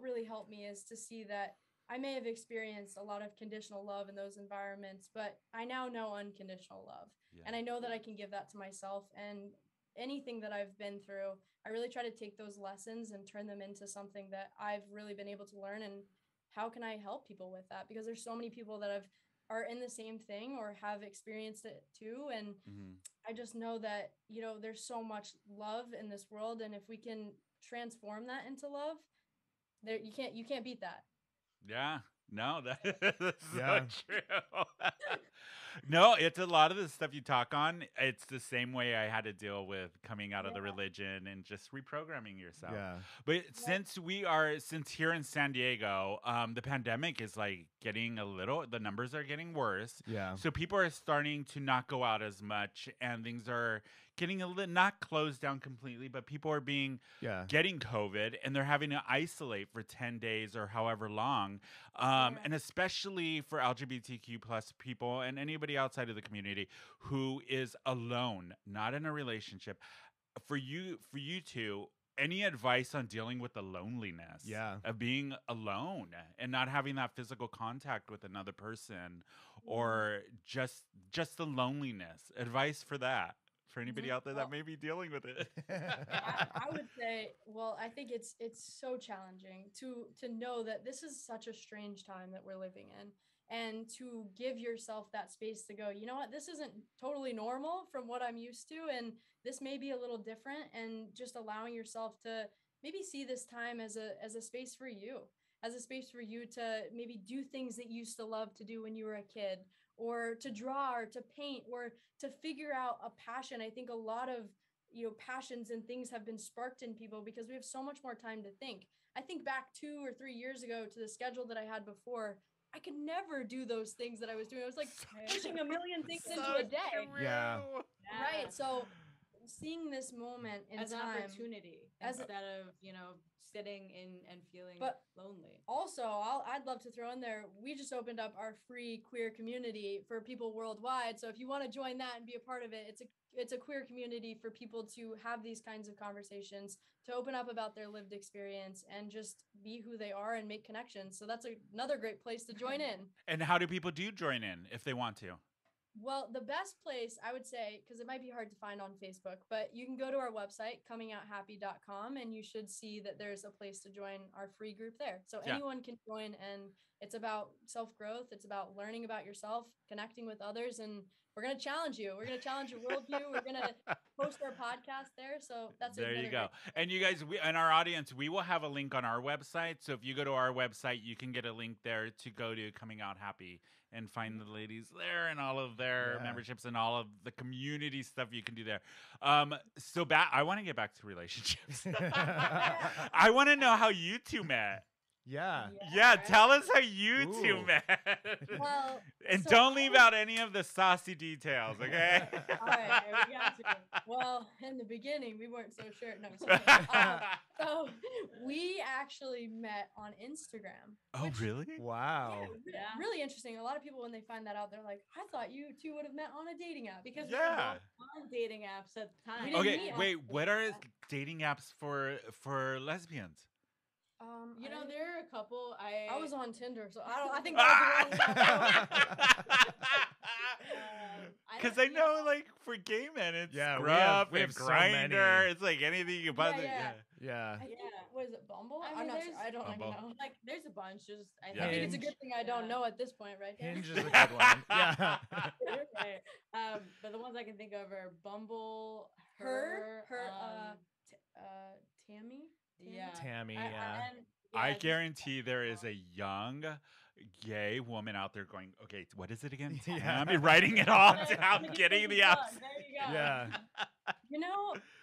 really helped me is to see that I may have experienced a lot of conditional love in those environments, but I now know unconditional love. Yeah. And I know that I can give that to myself. And anything that I've been through, I really try to take those lessons and turn them into something that I've really been able to learn. And how can I help people with that? Because there's so many people that have are in the same thing or have experienced it too. And Mhm. I just know that, there's so much love in this world. And if we can transform that into love, there you can't beat that. Yeah. No, that's Yeah. so true. No, it's a lot of the stuff you talk on. It's the same way I had to deal with coming out of the Yeah. religion and just reprogramming yourself. Yeah. But since here in San Diego, the pandemic is like the numbers are getting worse. Yeah. So people are starting to not go out as much, and things are getting not closed down completely, but people are Yeah. getting COVID, and they're having to isolate for 10 days or however long. And especially for LGBTQ plus people and anybody outside of the community who is alone, not in a relationship. For you two, any advice on dealing with the loneliness of being alone and not having that physical contact with another person, or just the loneliness? Advice for that, for anybody out there that may be dealing with it. I would say, well, I think it's so challenging to know that this is such a strange time that we're living in, and to give yourself that space to go, you know what, this isn't totally normal from what I'm used to, and this may be a little different, and just allowing yourself to maybe see this time as a space for you, as a space for you to maybe do things that you used to love to do when you were a kid, or to draw, or to paint, or to figure out a passion. I think a lot of passions and things have been sparked in people because we have so much more time to think. I think back 2 or 3 years ago to the schedule that I had before. I could never do those things that I was doing. I was like pushing a million things into a day. Yeah. Right. So seeing this moment in as time, an opportunity instead of sitting in and feeling lonely. Also, I'd love to throw in there, we just opened up our free queer community for people worldwide. So if you want to join that and be a part of it, it's a queer community for people to have these kinds of conversations, to open up about their lived experience and just be who they are and make connections. So that's another great place to join in. And how do people join in if they want to? Well, the best place, I would say, because it might be hard to find on Facebook, but you can go to our website, comingOutHappy.com, and you should see that there's a place to join our free group there. So anyone can join, and it's about self-growth. It's about learning about yourself, connecting with others, and we're going to challenge you. We're going to challenge your worldview. We're going to post our podcast there. So that's there you go. And you guys, and our audience, we will have a link on our website. So if you go to our website, you can get a link there to go to Coming Out Happy and find the ladies there and all of their memberships and all of the community stuff you can do there. So I want to get back to relationships. I want to know how you two met. Yeah. Tell us how you two met. Well, and don't leave out any of the saucy details, okay? All right, we got to. Well, in the beginning, we weren't so sure. No, so we actually met on Instagram. Oh, really? Wow. Yeah, really interesting. A lot of people, when they find that out, they're like, I thought you two would have met on a dating app. Because we were both on dating apps at the time. Okay, wait, what are dating apps for lesbians? There are a couple. I was on Tinder, so I think that was the wrong because I know, like, for gay men, it's Scruff, we have Grindr. So it's like anything you can buy. Yeah. What is it, Bumble? I mean, I don't even know. Like, there's a bunch. Just I think it's a good thing I don't know at this point, right? Hinge is a good one. Yeah. Right. But the ones I can think of are Bumble, Tammy. Tammy. I guarantee there is a young gay woman out there going, okay, what is it again? Tammy, writing it all down, getting the apps. There you go. Yeah.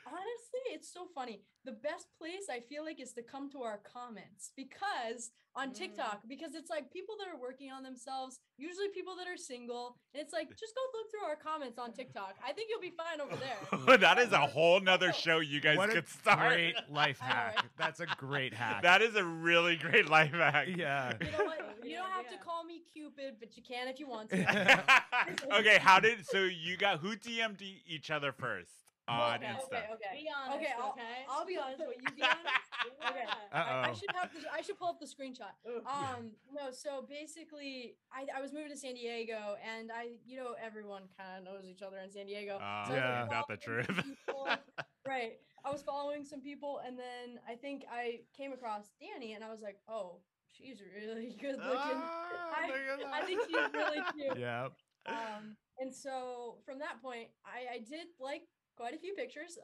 Honestly, it's so funny. The best place I feel like is to come to our comments, because on TikTok, because it's like people that are working on themselves, usually people that are single, and it's like, just go look through our comments on TikTok. I think you'll be fine over there. That is a whole nother show you guys could start. Great life hack. That's a great hack. That is a really great life hack. Yeah. You know what? You don't have to call me Cupid, but you can if you want to. Okay, who DM'd each other first? On Insta. Okay. Be honest, I'll be honest. What, you be honest? Okay. I should pull up the screenshot. No. So basically, I was moving to San Diego, and everyone kind of knows each other in San Diego. So not the truth. Right. I was following some people, and then I think I came across Danny, and I was like, oh she's really good looking. Ah, look at I think that. she's really cute. Yeah. And so from that point, I did like quite a few pictures.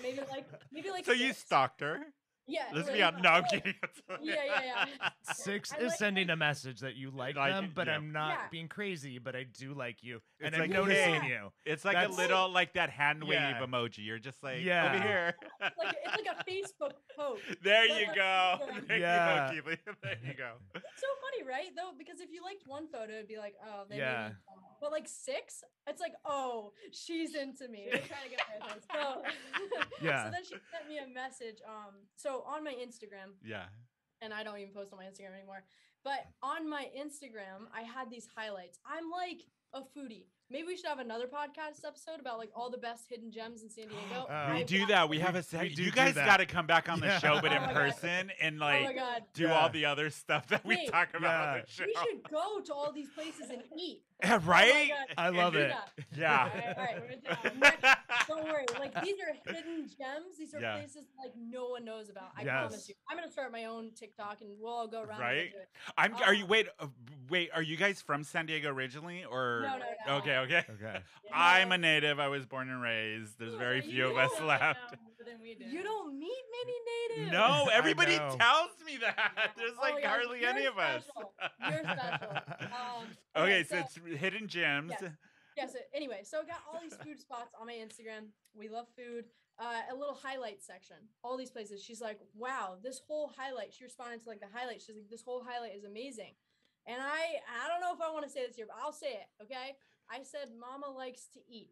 Maybe like So you 6. stalked her? Yeah. Let's like- be honest. No, I'm like- kidding. Yeah. 6 I is like- sending a message that you like Like them, it, but yeah. I'm not Yeah. being crazy, but I do like you. It's And I'm like, noticing hey. you. It's like That's- a little, like that hand wave Yeah. emoji. You're just like, Yeah. over here. it's like a Facebook post. There But you like- go. Yeah. There Yeah. you go, Keely. There you go. It's so funny, right? Though, because if you liked one photo, it'd be like, oh, they Yeah. made me fall. But like 6, it's like, oh, she's into me. They're trying to get my attention. So, Yeah. so then she sent me a message. So on my Instagram, Yeah. and I don't even post on my Instagram anymore. But on my Instagram, I had these highlights. I'm like a foodie. Maybe we should have another podcast episode about like all the best hidden gems in San Diego. We I- do that. We have a we segment. do You do guys that. got to come back on the Yeah. show, but Oh in my God. person and Oh my like god. do Yeah. all the other stuff that we Wait, talk about on Yeah. the show. We should go to all these places and eat. Yeah, right? God. I love Do it. that. Yeah. All right, we're down. Next, don't worry. Like these are hidden gems. These are Yeah. places like no one knows about. I Yes. promise you. I'm gonna start my own TikTok and we'll all go around. Right? And do it. Are you wait, are you guys from San Diego originally or No. Okay. Okay. I'm a native. I was born and raised. There's very You few of us don't left. Than we do. You don't meet many natives. No, everybody know. tells me that. There's Oh like my God, hardly you're any of us. special. You're special. Okay, so it's hidden gems. Yes. Yeah, so anyway, so I got all these food spots on my Instagram. We love food. A little highlight section. All these places. She's like, wow, this whole highlight. She responded to like the highlight. She's like, this whole highlight is amazing. And I don't know if I want to say this here, but I'll say it. Okay. I said, Mama likes to eat.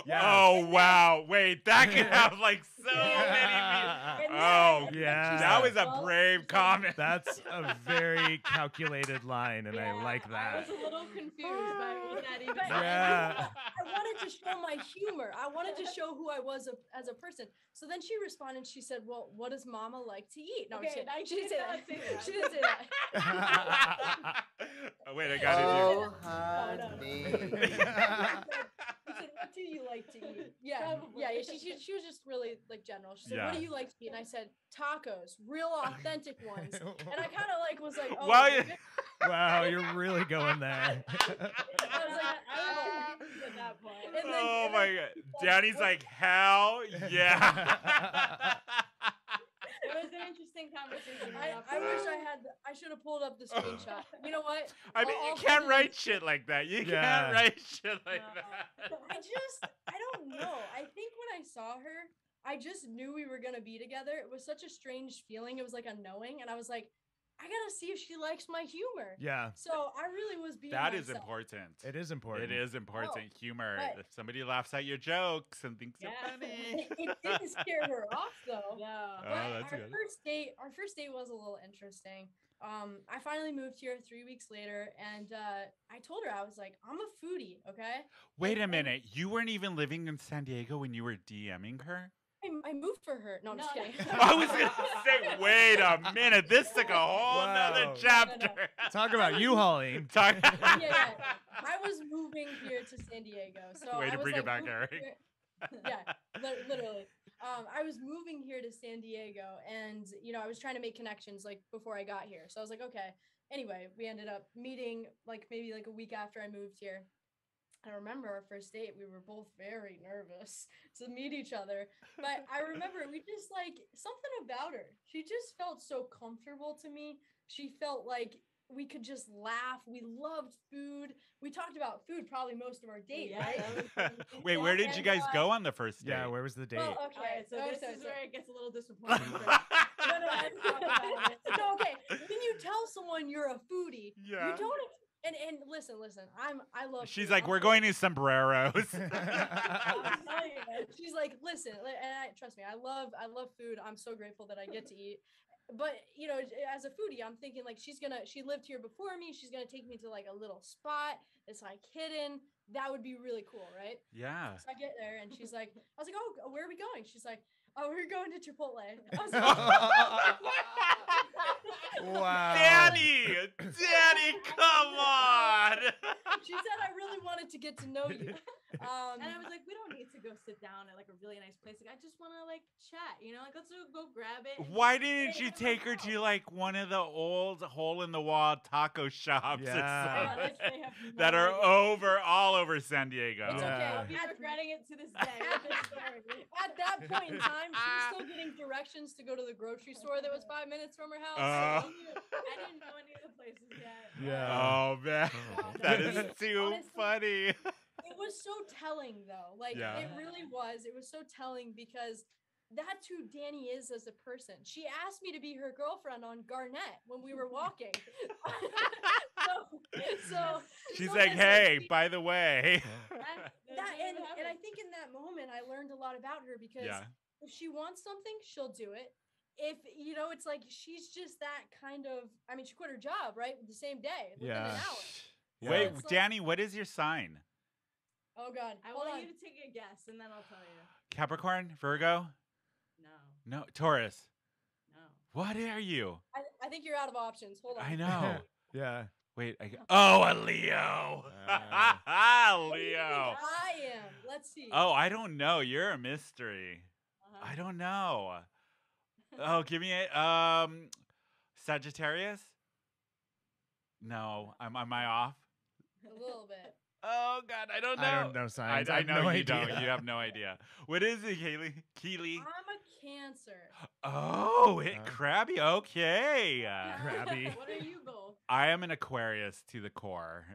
Yes. Oh wow! Wait, that could have like so many. And Oh, then- yeah. she's That like, was a well, brave she's like, comment. That's a very calculated line, and I Yeah, like I that. was a little confused by what that even But meant. Yeah. I wanted to show my humor. I wanted to show who I was as a person. So then she responded. She said, "Well, what does Mama like to eat?" No, I'm just Okay, kidding. I She didn't say did that. not say that. She didn't say that. Oh, wait, I got it. Oh, no. honey. She said, "What do you like to eat?" Yeah, Probably. yeah. She was just really like general. She said, Yeah. "What do you like to eat?" And I said, "Tacos, real authentic ones." And I kind of like was like, "Oh, Well, okay." Wow, you're really going there. I was like, I was "Oh." confused at that point. And then- Oh and my then god, she's like, Danny's "What-" like, hell yeah. It was an interesting conversation. I wish I should have pulled up the screenshot. You know what? I mean, you I'll can't put it in- write shit like that. You Yeah. can't write shit like No. that. I don't know. I think when I saw her, I just knew we were gonna be together. It was such a strange feeling. It was like a knowing, and I was like, I gotta see if she likes my humor. Yeah, So I really was being That is myself. important. it is important. It is important. Humor. but- If somebody laughs at your jokes and thinks Yeah. you're funny. It didn't scare her off though. No. But Oh, that's our good. our first date was a little interesting. I finally moved here 3 weeks later, and I told her, I was like, I'm a foodie, okay? Wait a minute. You weren't even living in San Diego when you were DMing her? I moved for her. No, I'm just No, kidding. no. I was going to say, wait a minute. This took a whole Wow. nother No, no, chapter. Talk about you hauling. Talk- Yeah. I was moving here to San Diego. So Way I to was bring it like, back, moving Eric. here- Yeah, literally. I was moving here to San Diego, and I was trying to make connections like before I got here. So I was like, okay. Anyway, we ended up meeting like maybe like a week after I moved here. I remember our first date, we were both very nervous to meet each other. But I remember we just like something about her. She just felt so comfortable to me. She felt like we could just laugh. We loved food. We talked about food probably most of our date, Yeah, right? that was- Wait, where did you And, guys go on the first date? Yeah, where was the date? Well, All okay. right, so this okay, is so- where it gets a little disappointing. no, let's talk about it. No, okay. When you tell someone you're a foodie, Yeah. you don't. And listen. I love. She's food. like, I'm we're going to Sombreros. I'm telling you. She's like, listen, trust me, I love food. I'm so grateful that I get to eat. But as a foodie, I'm thinking like she lived here before me. She's gonna take me to like a little spot that's like hidden. That would be really cool, right? Yeah. So I get there and she's like, I was like, oh, where are we going? She's like, oh, we're going to Chipotle. I was like, Wow. Danny, come on. she said I really wanted to get to know you. And I was like, we don't need to go sit down at like a really nice place. Like, I just want to like chat, you know, like let's go grab it. Why didn't you take her to like one of the old hole in the wall taco shops Yeah. that are all over San Diego? It's Yeah. okay. I'll be regretting it to this day. With this story. At that point in time, she was still getting directions to go to the grocery store that was 5 minutes from her house. I didn't know any of the places yet. Yeah. Oh man, that is too Honestly, funny. It was so telling, though. Like, Yeah. it really was. It was so telling because that's who Danni is as a person. She asked me to be her girlfriend on Garnett when we were walking. so She's so like, that's hey, she- by the way. and I think in that moment I learned a lot about her because Yeah. if she wants something, she'll do it. If you know, it's like she's just that kind of. I mean, she quit her job right the same day within an hour. Yeah. Wait, it's like- Danni, what is your sign? Oh God! I Hold want on. you to take a guess and then I'll tell you. Capricorn? Virgo? No. No, Taurus. No. What are you? I think you're out of options. Hold on. I know. Yeah. Wait, a Leo. What do you think Leo. I am. Let's see. Oh, I don't know. You're a mystery. Uh-huh. I don't know. Oh, give me a Sagittarius? No. Am I off? A little bit. Oh God, I don't know. I don't know signs. I have know no you idea. don't. You have no idea. What is it, Keely? I'm a Cancer. Oh, crabby. Okay. Crabby. What are you both? I am an Aquarius to the core.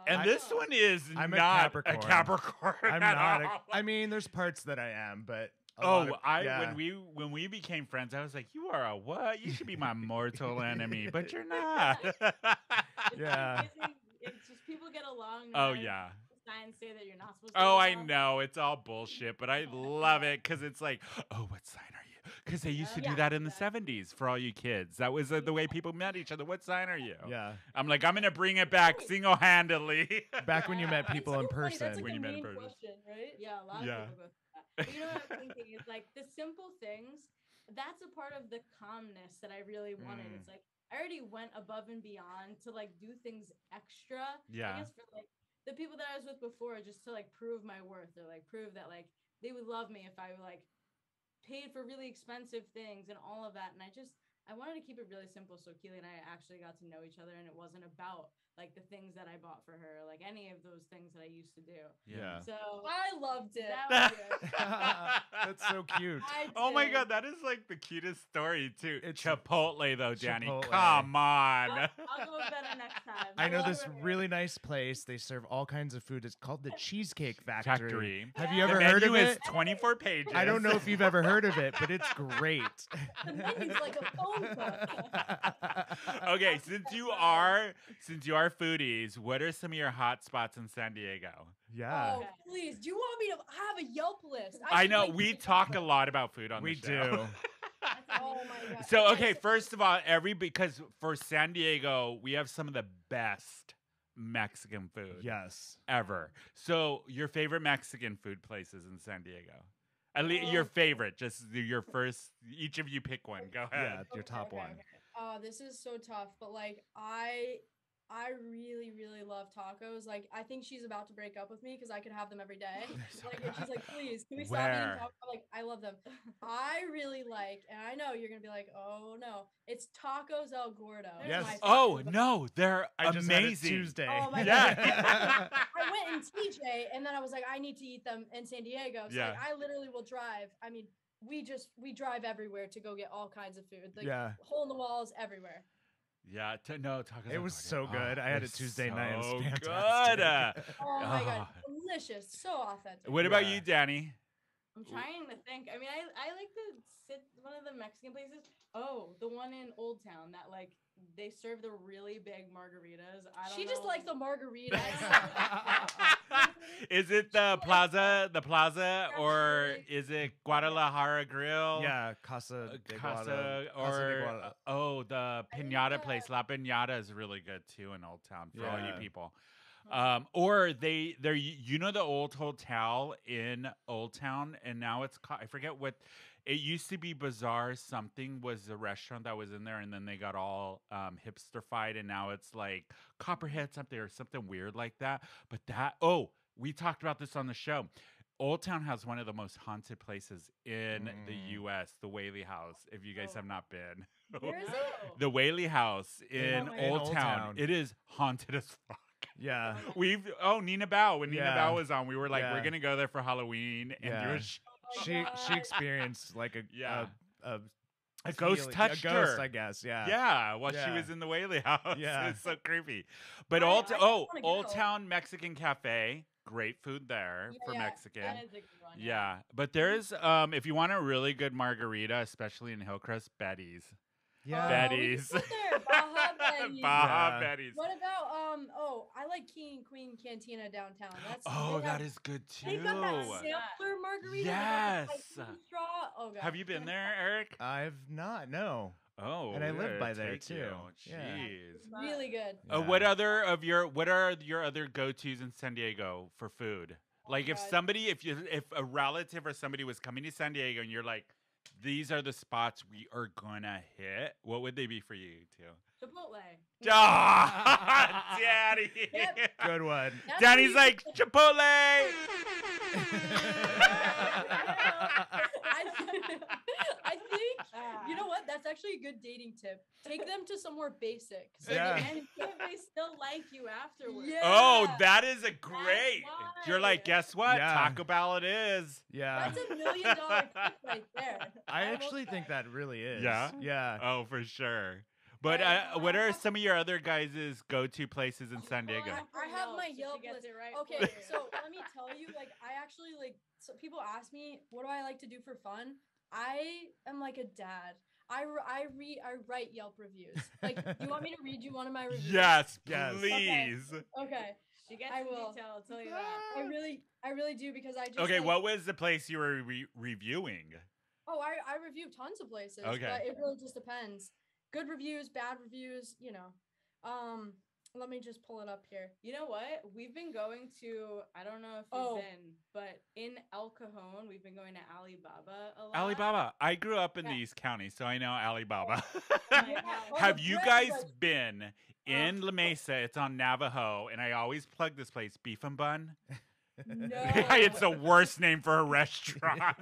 And I- this one is I'm a not Capricorn. Capricorn. I'm at not. all. I mean, there's parts that I am, but a lot of- yeah. when we became friends, I was like, you are a what? You should be my mortal enemy, but you're not. Yeah. It's just people get along. Oh and yeah. Signs say that you're not supposed to. Oh, get I along. know it's all bullshit, but I love it because it's like, oh, what sign are you? Because they used to do Yeah, that in the exactly. 70s for all you kids. That was the way people met each other. What sign are you? Yeah. I'm like, I'm gonna bring it back single-handedly. Back when you met That's people so in funny. person. That's like When a you met in main person. question, right? Yeah, a lot Yeah. of people go through that. But you know what I'm thinking is like the simple things. That's a part of the calmness that I really wanted. Mm. It's like I already went above and beyond to like do things extra. Yeah. I guess for like the people that I was with before, just to like prove my worth or like prove that like they would love me if I like paid for really expensive things and all of that. And I wanted to keep it really simple so Keely and I actually got to know each other and it wasn't about like the things that I bought for her, like any of those things that I used to do. Yeah. So I loved it. that was good. That's so cute. I Oh my did. God, that is like the cutest story too. It's Chipotle though, Danny. Chipotle. Come on. I'll go better next time. I know I'll this remember. really nice place. They serve all kinds of food. It's called the Cheesecake Factory. Factory. Have you The ever heard of menu is it? 24 pages. I don't know if you've ever heard of it, but it's great. The menu's like a phone book. Okay, since you are foodies, what are some of your hot spots in San Diego? Yeah. Oh, please. Do you want me to have a Yelp list? I should know make we you- talk a lot about food on We the show. do. Oh my God. So okay, first of all, because for San Diego, we have some of the best Mexican food Yes. ever. So your favorite Mexican food places in San Diego? At least your favorite, just your first. Each of you pick one. Go ahead. Yeah, your top one. This is so tough, but like I really, really love tacos. Like, I think she's about to break up with me because I could have them every day. so Like, good. and she's like, please, can we stop Where? eating tacos? Like, I love them. I really like, and I know you're gonna be like, oh no, it's Tacos El Gordo. It's Yes. my Oh favorite. no, they're I just had it amazing. Tuesday. Oh my Yeah. God. I went in TJ and then I was like, I need to eat them in San Diego. So Yeah. like, I literally will drive. I mean, we drive everywhere to go get all kinds of food. Like, Yeah. hole in the walls everywhere. Yeah, no, tacos. It El was Gordo. so good. I it had it was Tuesday night. It was so fantastic. good. Oh my God, Ah. delicious, so authentic. What about Yeah. you, Danny? I'm trying to think. I mean, I like to sit one of the Mexican places. Oh, the one in Old Town that like they serve the really big margaritas. I don't She just know. likes the margaritas. Is it the plaza, or is it Guadalajara Grill? Yeah, Casa de Casa Guada- or Casa de Guada- the I think pinata the- place. La Pinata is really good too in Old Town for all you Yeah. people. Or they're you know the old hotel in Old Town, and now it's I forget what it used to be. Bazaar something was the restaurant that was in there, and then they got all hipsterfied, and now it's like Copperhead something or something weird like that. But we talked about this on the show. Old Town has one of the most haunted places in the U.S., the Whaley House, if you guys have not been. Where is it? The Whaley House in Old Town. It is haunted as fuck. Yeah. Nina Bao. When Nina Yeah. Bao was on, we were like, Yeah. we're going to go there for Halloween and do a show. She experienced like a ghost touched her. I guess. Yeah. Yeah, while she was in the Whaley House. Yeah. It's so creepy. But Old Town Mexican Cafe, great food there for Mexican. That is a good one. Yeah, but there's if you want a really good margarita, especially in Hillcrest, Betty's. Yeah. Betty's. We can go there. Baja Betty's. Baja Betty's. What about I like King and Queen Cantina downtown. That is good too. They've got that sampler margarita. Yes. With the straw. Oh god. Have you been there, Eric? I've not. No. Oh, and I we live gotta by there take too. you. Yeah. Jeez. Really good. Yeah. What are your other go-tos in San Diego for food? Like if a relative or somebody was coming to San Diego and you're like, these are the spots we are gonna hit, what would they be for you too? Chipotle. Oh, Daddy. Yep. Good one. Danny's like, Chipotle. I think you know what? That's actually a good dating tip. Take them to somewhere basic. So Yeah. And if they still like you afterwards. Yeah. Oh, that is a great. why. You're like, guess what? Yeah. Taco Bell it is. Yeah. That's $1 million tip right there. I will actually think say. that really is. Yeah? Yeah. Oh, for sure. But Yeah. what are some of your other guys' go-to places in San Diego? I have my Yelp gets list. it right Okay, for you. so let me tell you, like, I actually so people ask me, what do I like to do for fun? I am like a dad. I write Yelp reviews. Like, do you want me to read you one of my reviews? Yes, Yes. please. Okay. She gets I in will. detail, I'll tell you that. I really do because I just Okay, like, what was the place you were reviewing? Oh, I review tons of places. Okay. But it really just depends. Good reviews, bad reviews, you know. Let me just pull it up here. You know what? We've been going to, I don't know if you've been, but in El Cajon, we've been going to Alibaba a lot. Alibaba. I grew up in the East County, so I know Alibaba. Yeah. Have the you bread guys was- been in La Mesa? It's on Navajo, and I always plug this place, Beef and Bun. No. It's the worst name for a restaurant.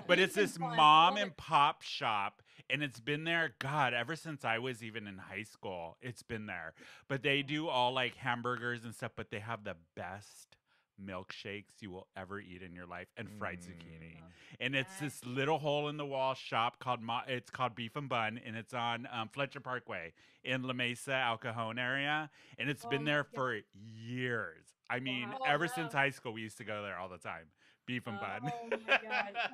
But it's this mom and pop shop, and it's been there, God, ever since I was even in high school. It's been there. But they do all like hamburgers and stuff, but they have the best milkshakes you will ever eat in your life and fried zucchini. And it's this little hole in the wall shop called it's called Beef and Bun, and it's on Fletcher Parkway in La Mesa, El Cajon area, and it's been there for years. I mean, ever since high school, we used to go there all the time. Beef and Bun. Oh my god.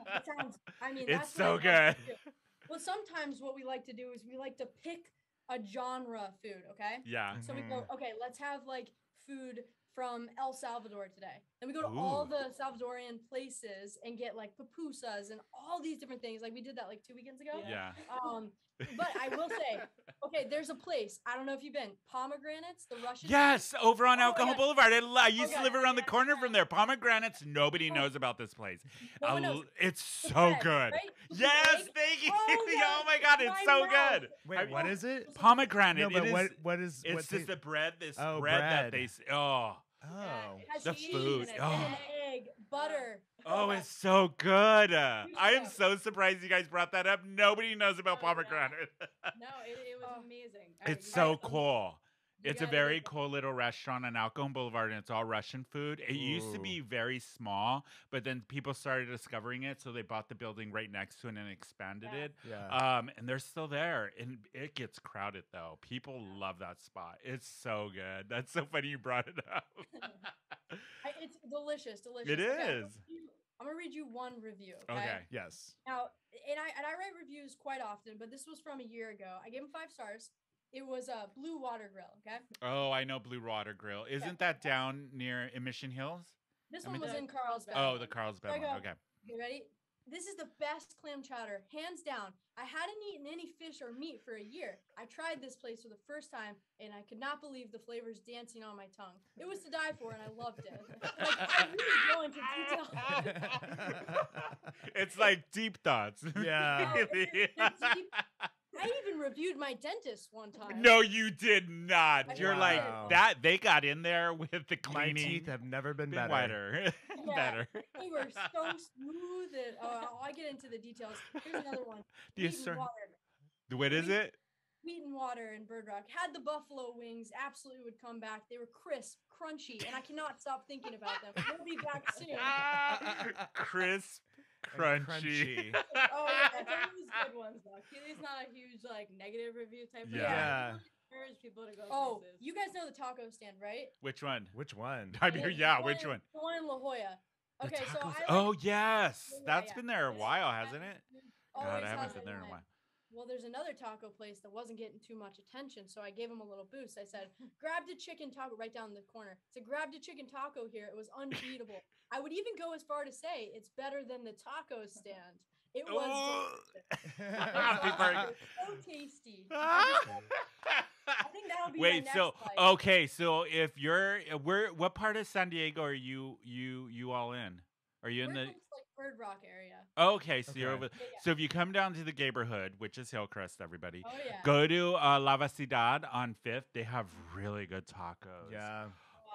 That sounds, I mean, It's that's so what I like good. to do. Well, sometimes what we like to do is we like to pick a genre food, okay? Yeah. So we go, okay, let's have like food from El Salvador today. Then we go to all the Salvadorian places and get like pupusas and all these different things. Like we did that like 2 weekends ago. Yeah. But I will say, okay, there's a place. I don't know if you've been. Pomegranates, the Russian. Yes, over on Oh my Alcohol God. Boulevard. I used to Okay. live around the corner from there. Pomegranates, nobody knows about this place. No one knows. It's The so bread, good. right? The Yes, egg. thank you. Oh, Oh, yes, my God, it's my so mouth. good. Wait, what is it? Pomegranate. No, but it is, what is it's what's just it? the bread, this Oh, bread that bread. they, oh. Oh. It has The cheese food. and Oh. an egg, butter. Oh, it's so good. I am so surprised you guys brought that up. Nobody knows about Oh, yeah. pomegranate. No, it was amazing. It's You so guys- cool. you It's a gotta very get- cool little restaurant on Alcon Boulevard, and it's all Russian food. It used to Ooh. be very small, but then people started discovering it, so they bought the building right next to it and expanded Yeah. it. Yeah. And they're still there, and it gets crowded though. People love that spot. It's so good. That's so funny you brought it up. It's delicious, delicious. It Okay, is. I'm gonna read you one review. Okay. Yes. Now, and I write reviews quite often, but this was from a year ago. I gave him 5 stars. It was a Blue Water Grill. Okay. Oh, I know Blue Water Grill. Isn't that down near Mission Hills? This I one mean- was in Carlsbad. Oh, the Carlsbad I one. go- Okay. You ready? This is the best clam chowder, hands down. I hadn't eaten any fish or meat for a year. I tried this place for the first time, and I could not believe the flavors dancing on my tongue. It was to die for, and I loved it. Like, I really go into detail. It's like deep thoughts. Yeah. Oh, it's deep. I even reviewed my dentist one time. No, you did not. You're like Wow. that. They got in there with the My cleaning. teeth have never been Been better. whiter. Yeah, Better. they were so smooth. And I get into the details. Here's another one. The Wheat assor- and water. What is it? Wheat and water in Bird Rock. Had the buffalo wings. Absolutely would come back. They were crisp, crunchy, and I cannot stop thinking about them. We'll be back soon. Crisp, And crunchy. Oh yeah, some of those good ones though. Keely's not a huge like negative review type of guy. Yeah. I encourage people to go. Oh, places. you guys know the taco stand, right? Which one? Which one? I mean, yeah, which one? The one in La Jolla. The Okay, so tacos- I oh yes, Yeah, that's yeah. been there a It's- while, hasn't it? God, always I haven't has been there in a been. while. Well, there's another taco place that wasn't getting too much attention, so I gave him a little boost. I said, grabbed a chicken taco right down the corner. So grabbed a chicken taco here. It was unbeatable. I would even go as far to say it's better than the taco stand. It was delicious. People are- It was so tasty. I think that'll be my Wait, next so bite. okay, so if you're what part of San Diego are you all in? Are you in We're the close to, like Bird Rock area. Okay, so you're Okay. over. Yeah, yeah. So if you come down to the neighborhood, which is Hillcrest, everybody, Oh yeah. go to La Vacidad on 5th. They have really good tacos. Yeah.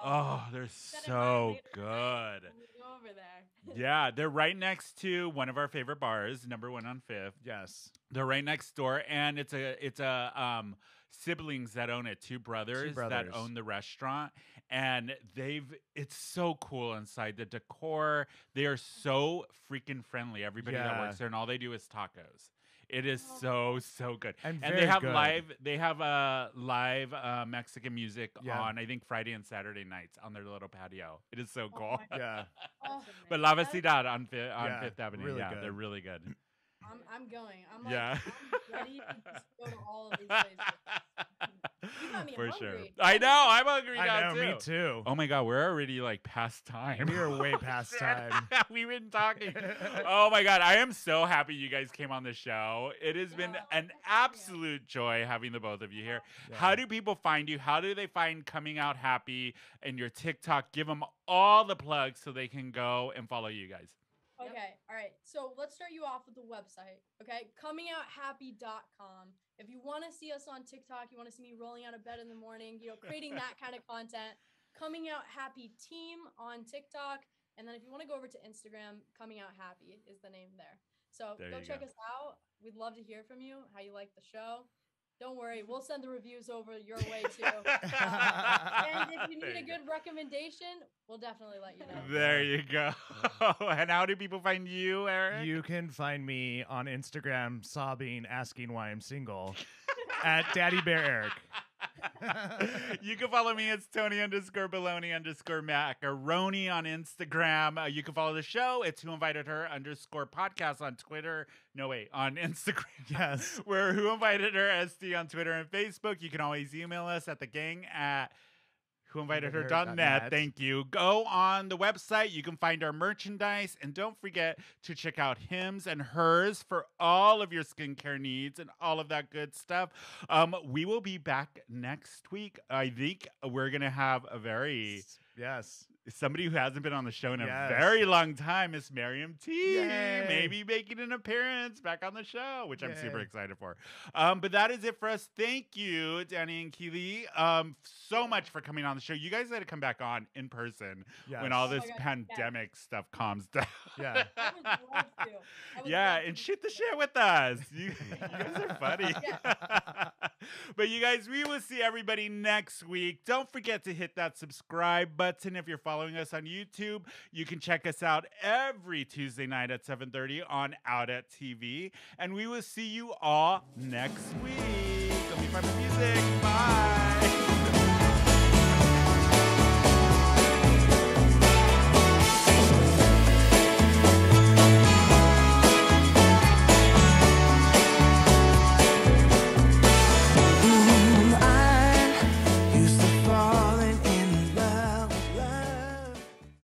Oh, they're Gotta so invite me good. when we go over there. Yeah, they're right next to one of our favorite bars, number 1 on 5th. Yes. They're right next door, and it's a siblings that own it, two brothers that brothers. own the restaurant, and it's so cool inside. The decor, they are so freaking friendly. Everybody that Yeah. works there, and all they do is tacos. It is Oh. so good. And And very they have good. live Mexican music Yeah. on, I think, Friday and Saturday nights on their little patio. It is so Oh cool. my Yeah. Oh, But La That- Vacidad on Yeah, Fifth Avenue, really yeah, good. they're really good. I'm going. I'm like, Yeah. I'm ready to just go to all of these places. You got me For sure. hungry. I know. I'm hungry I now know, too. me too. Oh my god, we're already like past time. We are way past time. We've been talking. Oh my god, I am so happy you guys came on the show. It has been Yeah, an thanks for having us. absolute joy having the both of you here. How do people find you? How do they find Coming Out Happy and your TikTok? Give them all the plugs so they can go and follow you guys. Okay, all right. So let's start you off with the website. Okay, comingouhappy.com. If you want to see us on TikTok, you want to see me rolling out of bed in the morning, creating that kind of content, Coming Out Happy Team on TikTok. And then if you want to go over to Instagram, Coming Out Happy is the name there. So There go you check go. us out. We'd love to hear from you, how you like the show. Don't worry, we'll send the reviews over your way too. And if you There need a you go. good recommendation, we'll definitely let you know. There you go. And how do people find you, Eric? You can find me on Instagram sobbing, asking why I'm single at Daddy Bear Eric. You can follow me. It's Tony_Baloney_Macaroni on Instagram. You can follow the show. It's Who Invited Her _podcast on Twitter. No, wait, on Instagram. Yes. We're Who Invited Her SD on Twitter and Facebook. You can always email us at the gang at whoinvitedher.net. Thank you. Go on the website. You can find our merchandise. And don't forget to check out Hims and Hers for all of your skincare needs and all of that good stuff. We will be back next week. I think we're going to have a somebody who hasn't been on the show in a Yes. very long time, Miss Miriam T. Yay. Maybe making an appearance back on the show, which I'm super Yay. excited for. But that is it for us. Thank you, Danni and Keely, so much for coming on the show. You guys got to come back on in person when all Oh my this God, pandemic stuff calms down. Yeah. I would love to. I would Yeah, love to and do shoot the that. shit with us. You guys are funny. But you guys, we will see everybody next week. Don't forget to hit that subscribe button if you're following us on YouTube. You can check us out every Tuesday night at 7:30 on Out at TV. And we will see you all next week. Let me find the music. Bye.